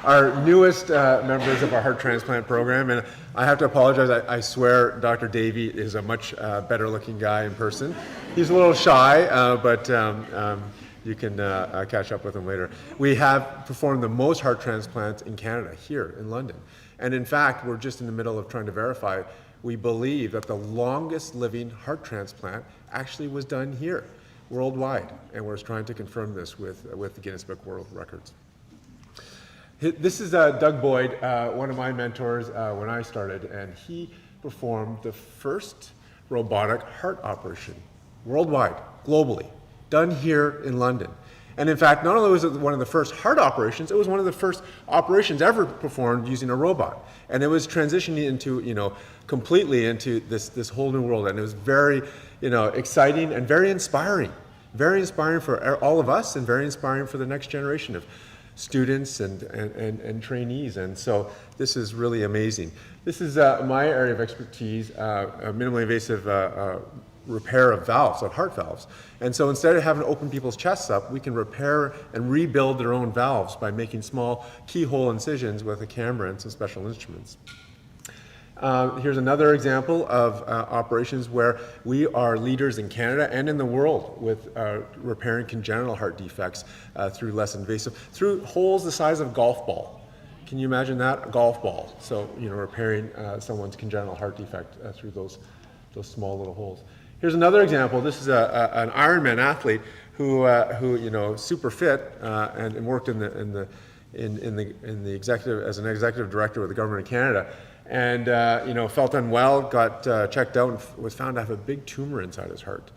our newest members of our heart transplant program, and I have to apologize. I swear Dr. Davey is a much better looking guy in person. He's a little shy, but you can catch up with him later. We have performed the most heart transplants in Canada, here in London. And in fact, we're just in the middle of trying to verify. We believe that the longest living heart transplant actually was done here, worldwide. And we're trying to confirm this with the Guinness Book World Records. This is Doug Boyd, one of my mentors when I started, and he performed the first robotic heart operation worldwide, globally, done here in London. And in fact, not only was it one of the first heart operations, it was one of the first operations ever performed using a robot. And it was transitioning into, completely into this whole new world. And it was very, exciting and very inspiring for all of us and very inspiring for the next generation of students and trainees. And so this is really amazing. This is my area of expertise, minimally invasive repair of valves, of heart valves. And so instead of having to open people's chests up, we can repair and rebuild their own valves by making small keyhole incisions with a camera and some special instruments. Here's another example of operations where we are leaders in Canada and in the world with repairing congenital heart defects through less invasive, through holes the size of a golf ball. Can you imagine that? A golf ball. So, repairing someone's congenital heart defect through those small little holes. Here's another example. This is an Ironman athlete who super fit and worked in the executive as an executive director with the government of Canada, and felt unwell, got checked out, and was found to have a big tumor inside his heart.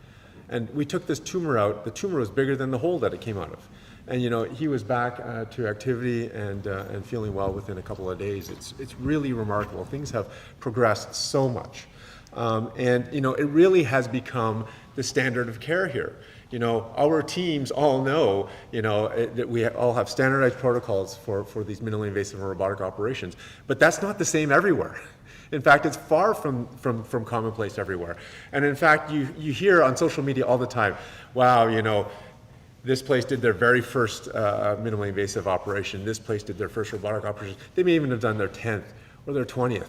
And we took this tumor out. The tumor was bigger than the hole that it came out of. And he was back to activity and feeling well within a couple of days. It's really remarkable. Things have progressed so much. It really has become the standard of care here. Our teams all know, that we all have standardized protocols for these minimally invasive and robotic operations, but that's not the same everywhere. In fact, it's far from commonplace everywhere. And in fact, you hear on social media all the time, wow, this place did their very first minimally invasive operation. This place did their first robotic operation. They may even have done their 10th or their 20th.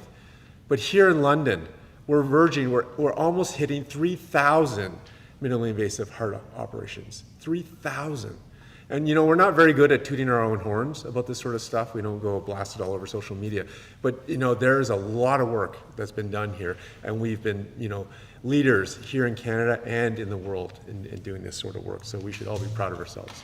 But here in London, we're almost hitting 3,000 minimally invasive heart operations. 3,000. And we're not very good at tooting our own horns about this sort of stuff. We don't go blast it all over social media. But there is a lot of work that's been done here, and we've been leaders here in Canada and in the world in doing this sort of work. So we should all be proud of ourselves.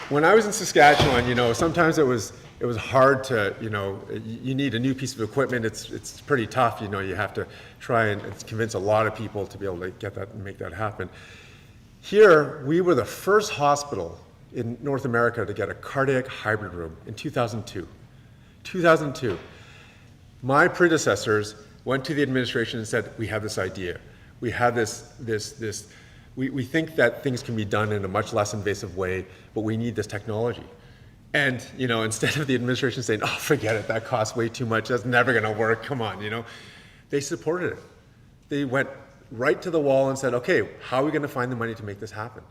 When I was in Saskatchewan, sometimes it was it was hard to, you need a new piece of equipment. It's pretty tough. You have to try and convince a lot of people to be able to get that and make that happen. Here, we were the first hospital in North America to get a cardiac hybrid room in 2002. 2002. My predecessors went to the administration and said, we have this idea. We have we think that things can be done in a much less invasive way, but we need this technology. And, instead of the administration saying, oh, forget it, that costs way too much, that's never gonna work, come on, they supported it. They went right to the wall and said, okay, how are we gonna find the money to make this happen?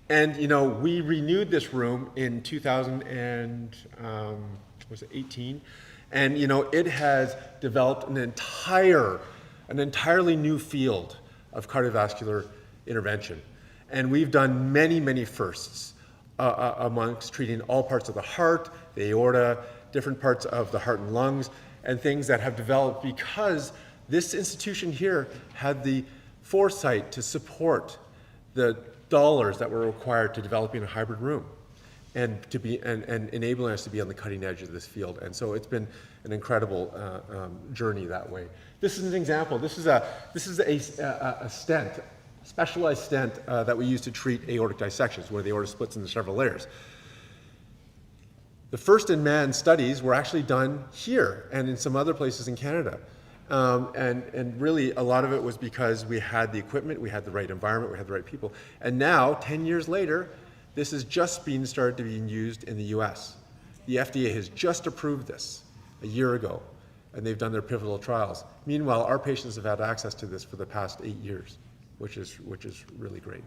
And, we renewed this room in 2018, and, it has developed an entirely new field of cardiovascular intervention. And we've done many, many firsts amongst treating all parts of the heart, the aorta, different parts of the heart and lungs, and things that have developed because this institution here had the foresight to support the dollars that were required to developing a hybrid room and to be and enabling us to be on the cutting edge of this field. And so it's been an incredible journey that way. This is an example. This is a stent, specialized stent that we use to treat aortic dissections, where the aorta splits into several layers. The first in man studies were actually done here and in some other places in Canada. And really a lot of it was because we had the equipment, we had the right environment, we had the right people. And now, 10 years later, this is just being started to be used in the US. The FDA has just approved this a year ago, and they've done their pivotal trials. Meanwhile, our patients have had access to this for the past 8 years, which is really great.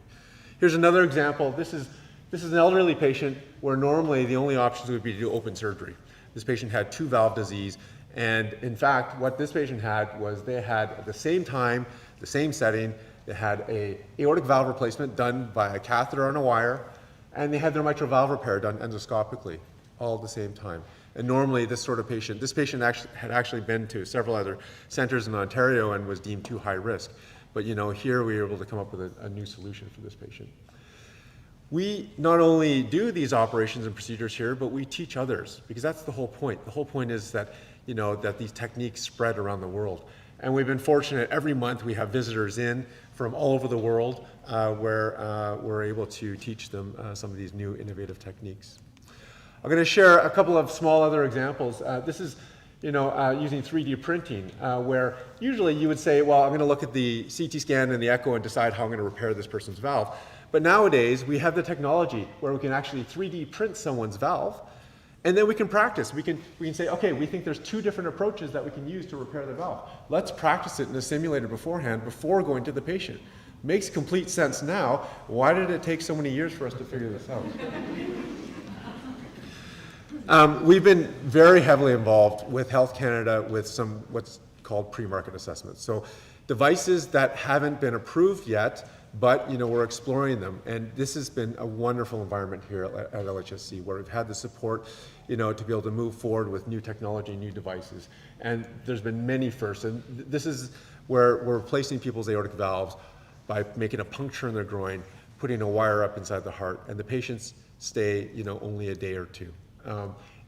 Here's another example. This is an elderly patient where normally the only options would be to do open surgery. This patient had 2-valve disease, and in fact, what this patient had was they had at the same time, the same setting, they had a aortic valve replacement done by a catheter on a wire, and they had their mitral valve repair done endoscopically, all at the same time. And normally this patient had actually been to several other centers in Ontario and was deemed too high risk. But here we were able to come up with a new solution for this patient. We not only do these operations and procedures here, but we teach others, because that's the whole point. The whole point is that, that these techniques spread around the world. And we've been fortunate, every month we have visitors in from all over the world where we're able to teach them some of these new innovative techniques. I'm going to share a couple of small other examples. This is using 3D printing, where usually you would say, well, I'm going to look at the CT scan and the echo and decide how I'm going to repair this person's valve. But nowadays, we have the technology where we can actually 3D print someone's valve, and then we can practice. We can say, okay, we think there's 2 different approaches that we can use to repair the valve. Let's practice it in a simulator beforehand before going to the patient. Makes complete sense now. Why did it take so many years for us to figure this out? We've been very heavily involved with Health Canada with some what's called pre-market assessments. So devices that haven't been approved yet, but we're exploring them. And this has been a wonderful environment here at LHSC, where we've had the support to be able to move forward with new technology, new devices. And there's been many firsts. And this is where we're replacing people's aortic valves by making a puncture in their groin, putting a wire up inside the heart, and the patients stay only a day or 2.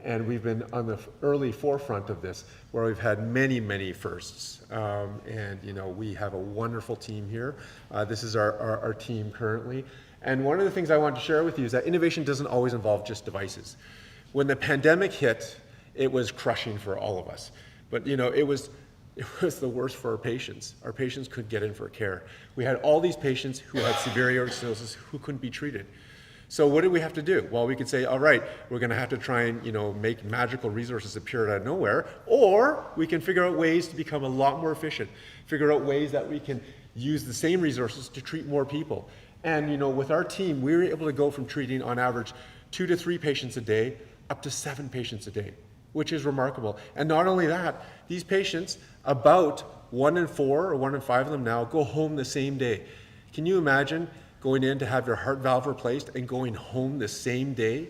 And we've been on the early forefront of this, where we've had many, many firsts. And we have a wonderful team here. This is our team currently. And one of the things I want to share with you is that innovation doesn't always involve just devices. When the pandemic hit, it was crushing for all of us. But it was the worst for our patients. Our patients couldn't get in for care. We had all these patients who had severe aortic stenosis who couldn't be treated. So what did we have to do? Well, we could say, all right, we're going to have to try and make magical resources appear out of nowhere, or we can figure out ways to become a lot more efficient, figure out ways that we can use the same resources to treat more people. And with our team, we were able to go from treating on average 2 to 3 patients a day up to 7 patients a day, which is remarkable. And not only that, these patients, about 1 in 4 or 1 in 5 of them now go home the same day. Can you imagine going in to have your heart valve replaced and going home the same day?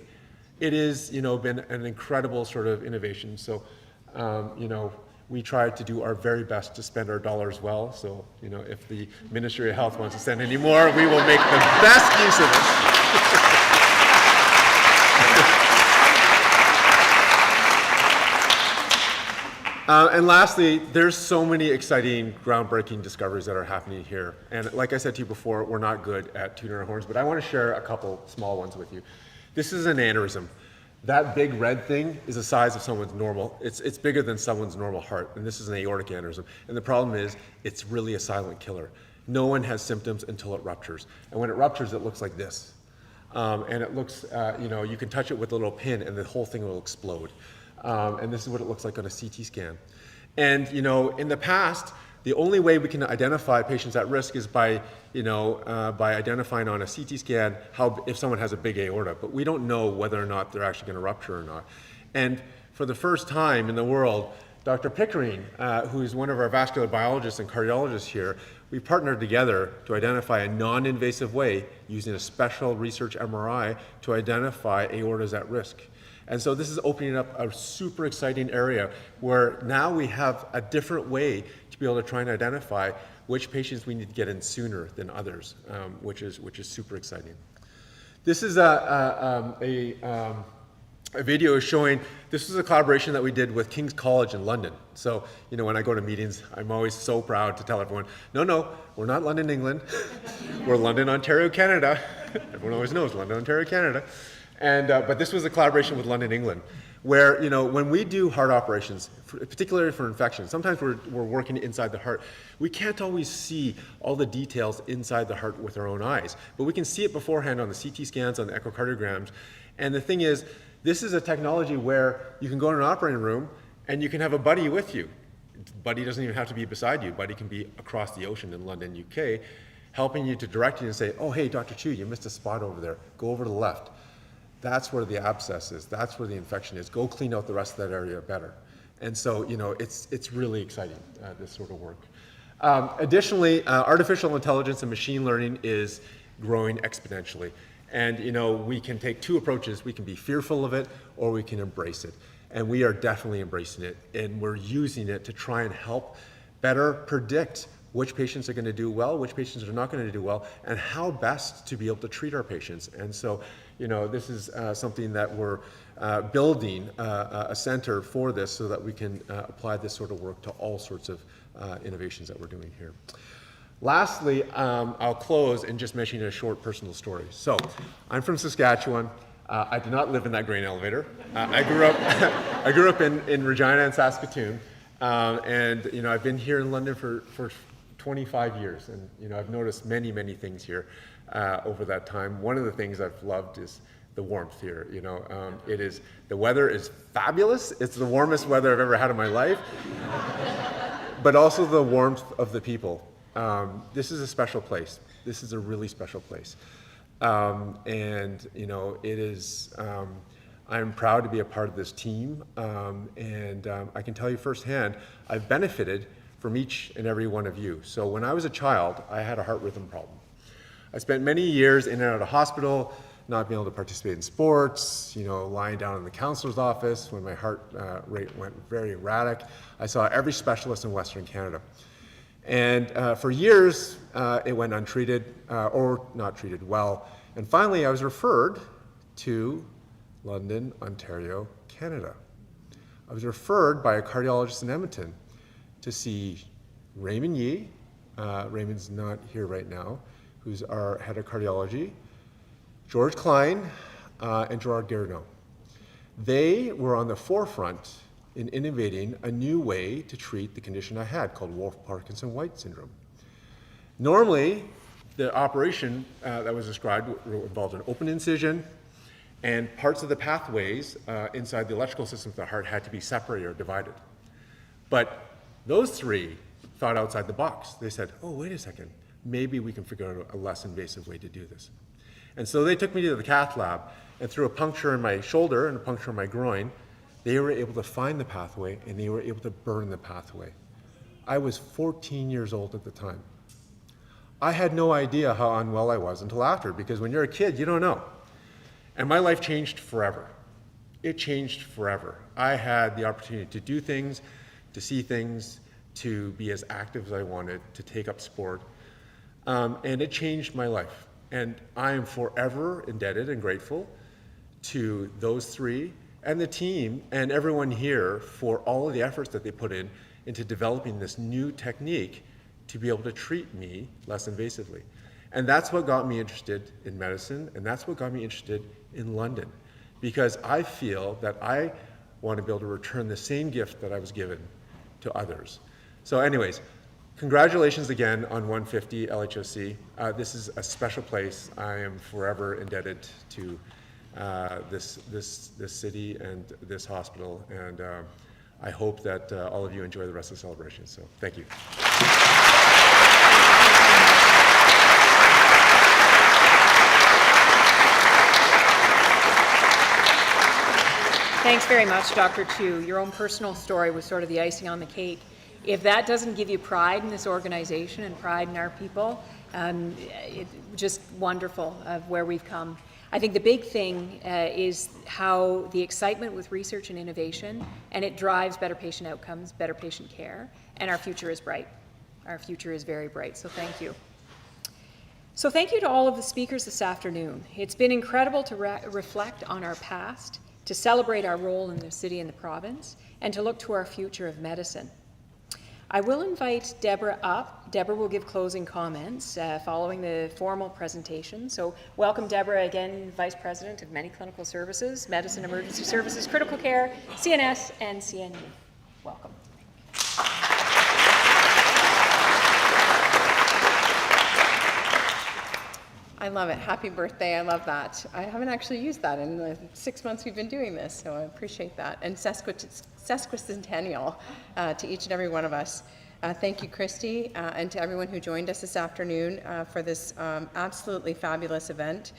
It is, been an incredible sort of innovation. So, we try to do our very best to spend our dollars well. So, if the Ministry of Health wants to send any more, we will make the best use of it. And lastly, there's so many exciting, groundbreaking discoveries that are happening here. And like I said to you before, we're not good at tooting our horns, but I want to share a couple small ones with you. This is an aneurysm. That big red thing is the size of someone's normal. It's bigger than someone's normal heart, and this is an aortic aneurysm. And the problem is, it's really a silent killer. No one has symptoms until it ruptures. And when it ruptures, it looks like this. And it looks, you can touch it with a little pin and the whole thing will explode. And this is what it looks like on a CT scan. And, in the past, the only way we can identify patients at risk is by identifying on a CT scan if someone has a big aorta, but we don't know whether or not they're actually going to rupture or not. And for the first time in the world, Dr. Pickering, who is one of our vascular biologists and cardiologists here, we partnered together to identify a non-invasive way using a special research MRI to identify aortas at risk. And so this is opening up a super exciting area where now we have a different way to be able to try and identify which patients we need to get in sooner than others, which is super exciting. This is a video showing, this is a collaboration that we did with King's College in London. So, when I go to meetings, I'm always so proud to tell everyone, no, we're not London, England. We're London, Ontario, Canada. Everyone always knows London, Ontario, Canada. And, but this was a collaboration with London, England, where, when we do heart operations, particularly for infection, sometimes we're working inside the heart. We can't always see all the details inside the heart with our own eyes, but we can see it beforehand on the CT scans, on the echocardiograms. And the thing is, this is a technology where you can go in an operating room and you can have a buddy with you. Buddy doesn't even have to be beside you. Buddy can be across the ocean in London, UK, helping you to direct you and say, oh, hey, Dr. Chu, you missed a spot over there. Go over to the left. That's where the abscess is. That's where the infection is. Go clean out the rest of that area better. And so, it's really exciting, this sort of work. Additionally, artificial intelligence and machine learning is growing exponentially. And, we can take two approaches. We can be fearful of it or we can embrace it. And we are definitely embracing it. And we're using it to try and help better predict which patients are going to do well, which patients are not going to do well, and how best to be able to treat our patients. And so, this is something that we're building a center for this so that we can apply this sort of work to all sorts of innovations that we're doing here. Lastly, I'll close and just mention a short personal story. So, I'm from Saskatchewan. I did not live in that grain elevator. I grew up in Regina and Saskatoon, and I've been here in London for 25 years, and I've noticed many things here over that time. One of the things I've loved is the warmth here. The weather is fabulous. It's the warmest weather I've ever had in my life, but also the warmth of the people. This is a special place. This is a really special place, and it is. I'm proud to be a part of this team, and I can tell you firsthand, I've benefited from each and every one of you. So when I was a child, I had a heart rhythm problem. I spent many years in and out of hospital, not being able to participate in sports, lying down in the counselor's office when my heart rate went very erratic. I saw every specialist in Western Canada. And for years, it went untreated or not treated well. And finally, I was referred to London, Ontario, Canada. I was referred by a cardiologist in Edmonton to see Raymond Yee, Raymond's not here right now, who's our head of cardiology, George Klein, and Gerard Garneau. They were on the forefront in innovating a new way to treat the condition I had called Wolff-Parkinson-White syndrome. Normally, the operation that was described involved an open incision, and parts of the pathways inside the electrical system of the heart had to be separated or divided. But those three thought outside the box. They said, oh, wait a second, maybe we can figure out a less invasive way to do this. And so they took me to the cath lab, and through a puncture in my shoulder and a puncture in my groin, they were able to find the pathway and they were able to burn the pathway. I was 14 years old at the time. I had no idea how unwell I was until after, because when you're a kid, you don't know. And my life changed forever. It changed forever. I had the opportunity to do things, to see things, to be as active as I wanted, to take up sport. And it changed my life. And I am forever indebted and grateful to those three and the team and everyone here for all of the efforts that they put in into developing this new technique to be able to treat me less invasively. And that's what got me interested in medicine, and that's what got me interested in London, because I feel that I want to be able to return the same gift that I was given to others. So anyways, congratulations again on 150 LHSC. This is a special place. I am forever indebted to this city and this hospital, and I hope that all of you enjoy the rest of the celebration. So thank you. Thanks very much, Dr. Chu. Your own personal story was sort of the icing on the cake. If that doesn't give you pride in this organization and pride in our people, it's just wonderful of where we've come. I think the big thing is how the excitement with research and innovation, and it drives better patient outcomes, better patient care, and our future is bright. Our future is very bright, so thank you. So thank you to all of the speakers this afternoon. It's been incredible to reflect on our past, to celebrate our role in the city and the province, and to look to our future of medicine. I will invite Deborah up. Deborah will give closing comments following the formal presentation. So welcome, Deborah, again, Vice President of Many Clinical Services, Medicine, Emergency Services, Critical Care, CNS, and CNE. Welcome. I love it. Happy birthday. I love that. I haven't actually used that in the 6 months we've been doing this, so I appreciate that. And sesquicentennial to each and every one of us. Thank you, Christy, and to everyone who joined us this afternoon for this absolutely fabulous event.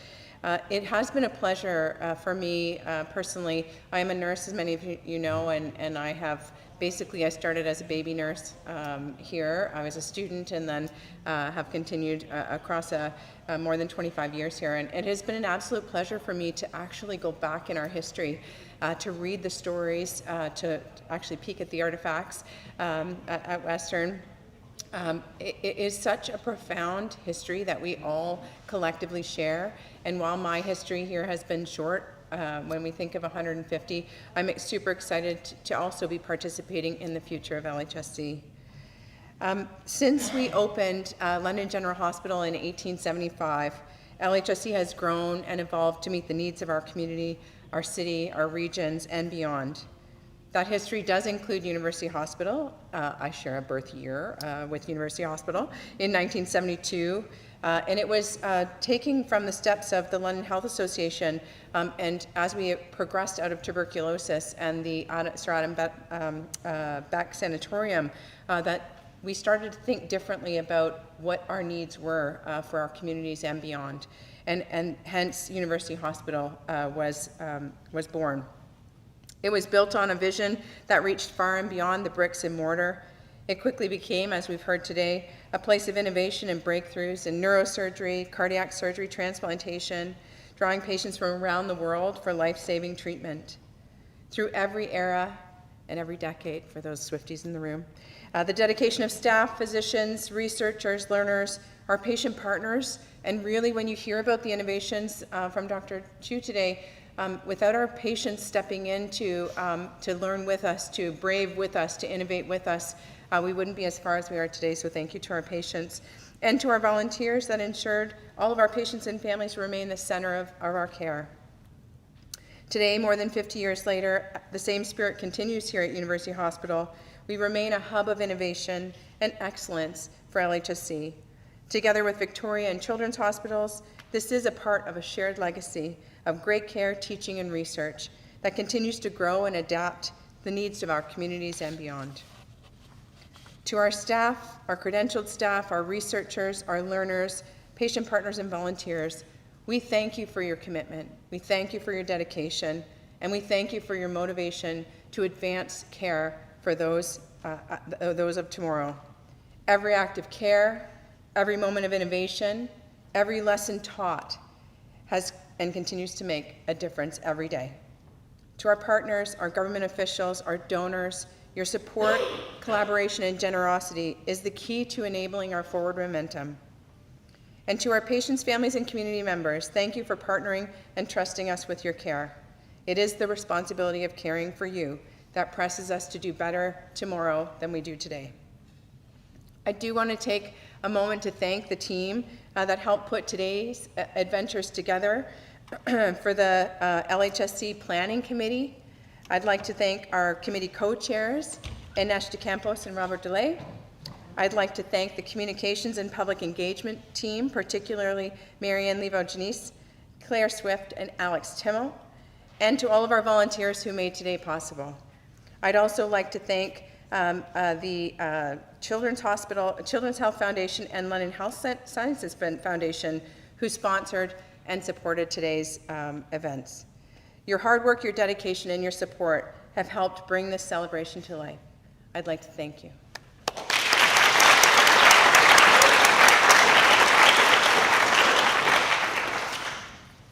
It has been a pleasure for me personally. I am a nurse, as many of you know, and I have basically, I started as a baby nurse here. I was a student and then have continued across more than 25 years here. And it has been an absolute pleasure for me to actually go back in our history, to read the stories, to actually peek at the artifacts at Western. It is such a profound history that we all collectively share. And while my history here has been short, when we think of 150, I'm super excited to also be participating in the future of LHSC. Since we opened London General Hospital in 1875, LHSC has grown and evolved to meet the needs of our community, our city, our regions, and beyond. That history does include University Hospital. I share a birth year with University Hospital in 1972. And it was taking from the steps of the London Health Association, and as we progressed out of tuberculosis and the Sir Adam Beck Sanatorium, that we started to think differently about what our needs were for our communities and beyond. And hence University Hospital was born. It was built on a vision that reached far and beyond the bricks and mortar. It quickly became, as we've heard today, a place of innovation and breakthroughs in neurosurgery, cardiac surgery, transplantation, drawing patients from around the world for life-saving treatment. Through every era and every decade, for those Swifties in the room, the dedication of staff, physicians, researchers, learners, our patient partners, and really when you hear about the innovations from Dr. Chu today, without our patients stepping in to learn with us, to brave with us, to innovate with us, we wouldn't be as far as we are today. So thank you to our patients and to our volunteers that ensured all of our patients and families remain the center of our care. Today, more than 50 years later, the same spirit continues here at University Hospital. We remain a hub of innovation and excellence for LHSC. Together with Victoria and Children's Hospitals, this is a part of a shared legacy of great care, teaching, and research that continues to grow and adapt the needs of our communities and beyond. To our staff, our credentialed staff, our researchers, our learners, patient partners, and volunteers, we thank you for your commitment. We thank you for your dedication, and we thank you for your motivation to advance care for those of tomorrow. Every act of care, every moment of innovation, every lesson taught has and continues to make a difference every day. To our partners, our government officials, our donors, your support, collaboration, and generosity is the key to enabling our forward momentum. And to our patients, families, and community members, thank you for partnering and trusting us with your care. It is the responsibility of caring for you that presses us to do better tomorrow than we do today. I do want to take a moment to thank the team that helped put today's adventures together for the LHSC Planning Committee. I'd like to thank our committee co-chairs, Inesh de Campos and Robert DeLay. I'd like to thank the Communications and Public Engagement team, particularly Marianne Levo-Janice, Claire Swift, and Alex Timmel, and to all of our volunteers who made today possible. I'd also like to thank the Children's Health Foundation and London Health Sciences Foundation, who sponsored and supported today's events. Your hard work, your dedication, and your support have helped bring this celebration to life. I'd like to thank you.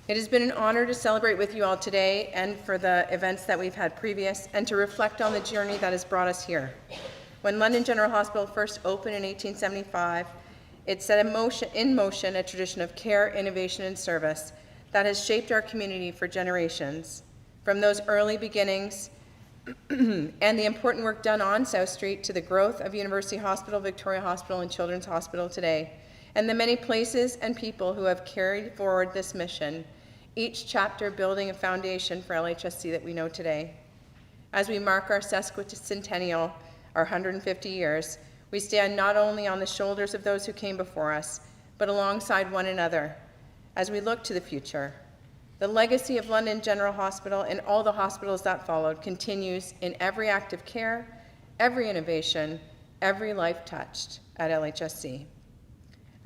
It has been an honor to celebrate with you all today and for the events that we've had previous, and to reflect on the journey that has brought us here. When London General Hospital first opened in 1875, it set in motion a tradition of care, innovation, and service that has shaped our community for generations. From those early beginnings and the important work done on South Street to the growth of University Hospital, Victoria Hospital, and Children's Hospital today, and the many places and people who have carried forward this mission, each chapter building a foundation for LHSC that we know today. As we mark our sesquicentennial, our 150 years, we stand not only on the shoulders of those who came before us, but alongside one another as we look to the future. The legacy of London General Hospital and all the hospitals that followed continues in every act of care, every innovation, every life touched at LHSC.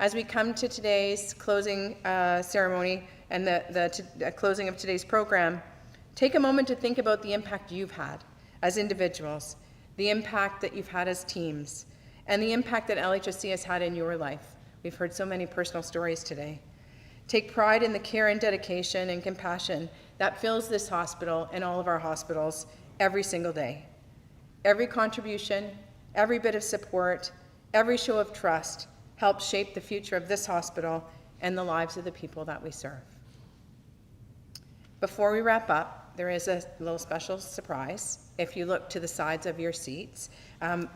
As we come to today's closing ceremony and the closing of today's program, take a moment to think about the impact you've had as individuals, the impact that you've had as teams, and the impact that LHSC has had in your life. We've heard so many personal stories today. Take pride in the care and dedication and compassion that fills this hospital and all of our hospitals every single day. Every contribution, every bit of support, every show of trust helps shape the future of this hospital and the lives of the people that we serve. Before we wrap up, there is a little special surprise. If you look to the sides of your seats,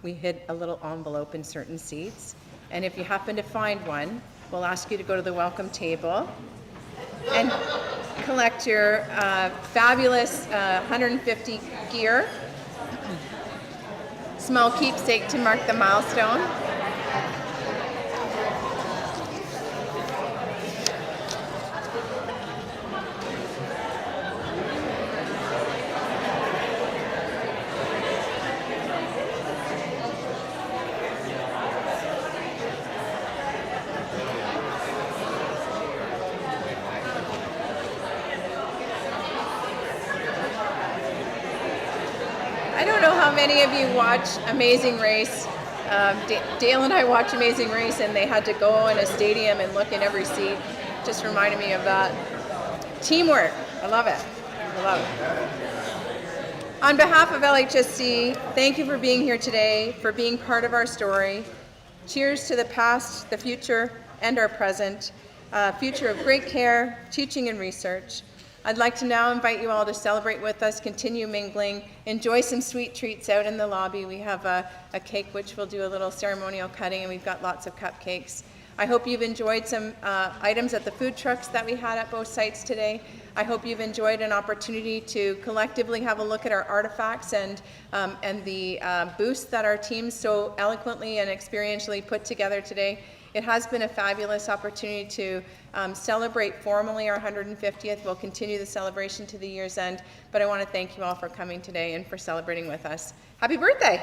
we hid a little envelope in certain seats. And if you happen to find one, we'll ask you to go to the welcome table and collect your fabulous 150 gear. Small keepsake to mark the milestone. Many of you watch Amazing Race. Dale and I watch Amazing Race, and they had to go in a stadium and look in every seat. Just reminded me of that. Teamwork. I love it. I love it. On behalf of LHSC, thank you for being here today, for being part of our story. Cheers to the past, the future, and our present. Future of great care, teaching, and research. I'd like to now invite you all to celebrate with us, continue mingling, enjoy some sweet treats out in the lobby. We have a cake which we'll do a little ceremonial cutting, and we've got lots of cupcakes. I hope you've enjoyed some items at the food trucks that we had at both sites today. I hope you've enjoyed an opportunity to collectively have a look at our artifacts and the booths that our teams so eloquently and experientially put together today. It has been a fabulous opportunity to celebrate formally our 150th. We'll continue the celebration to the year's end, but I want to thank you all for coming today and for celebrating with us. Happy birthday!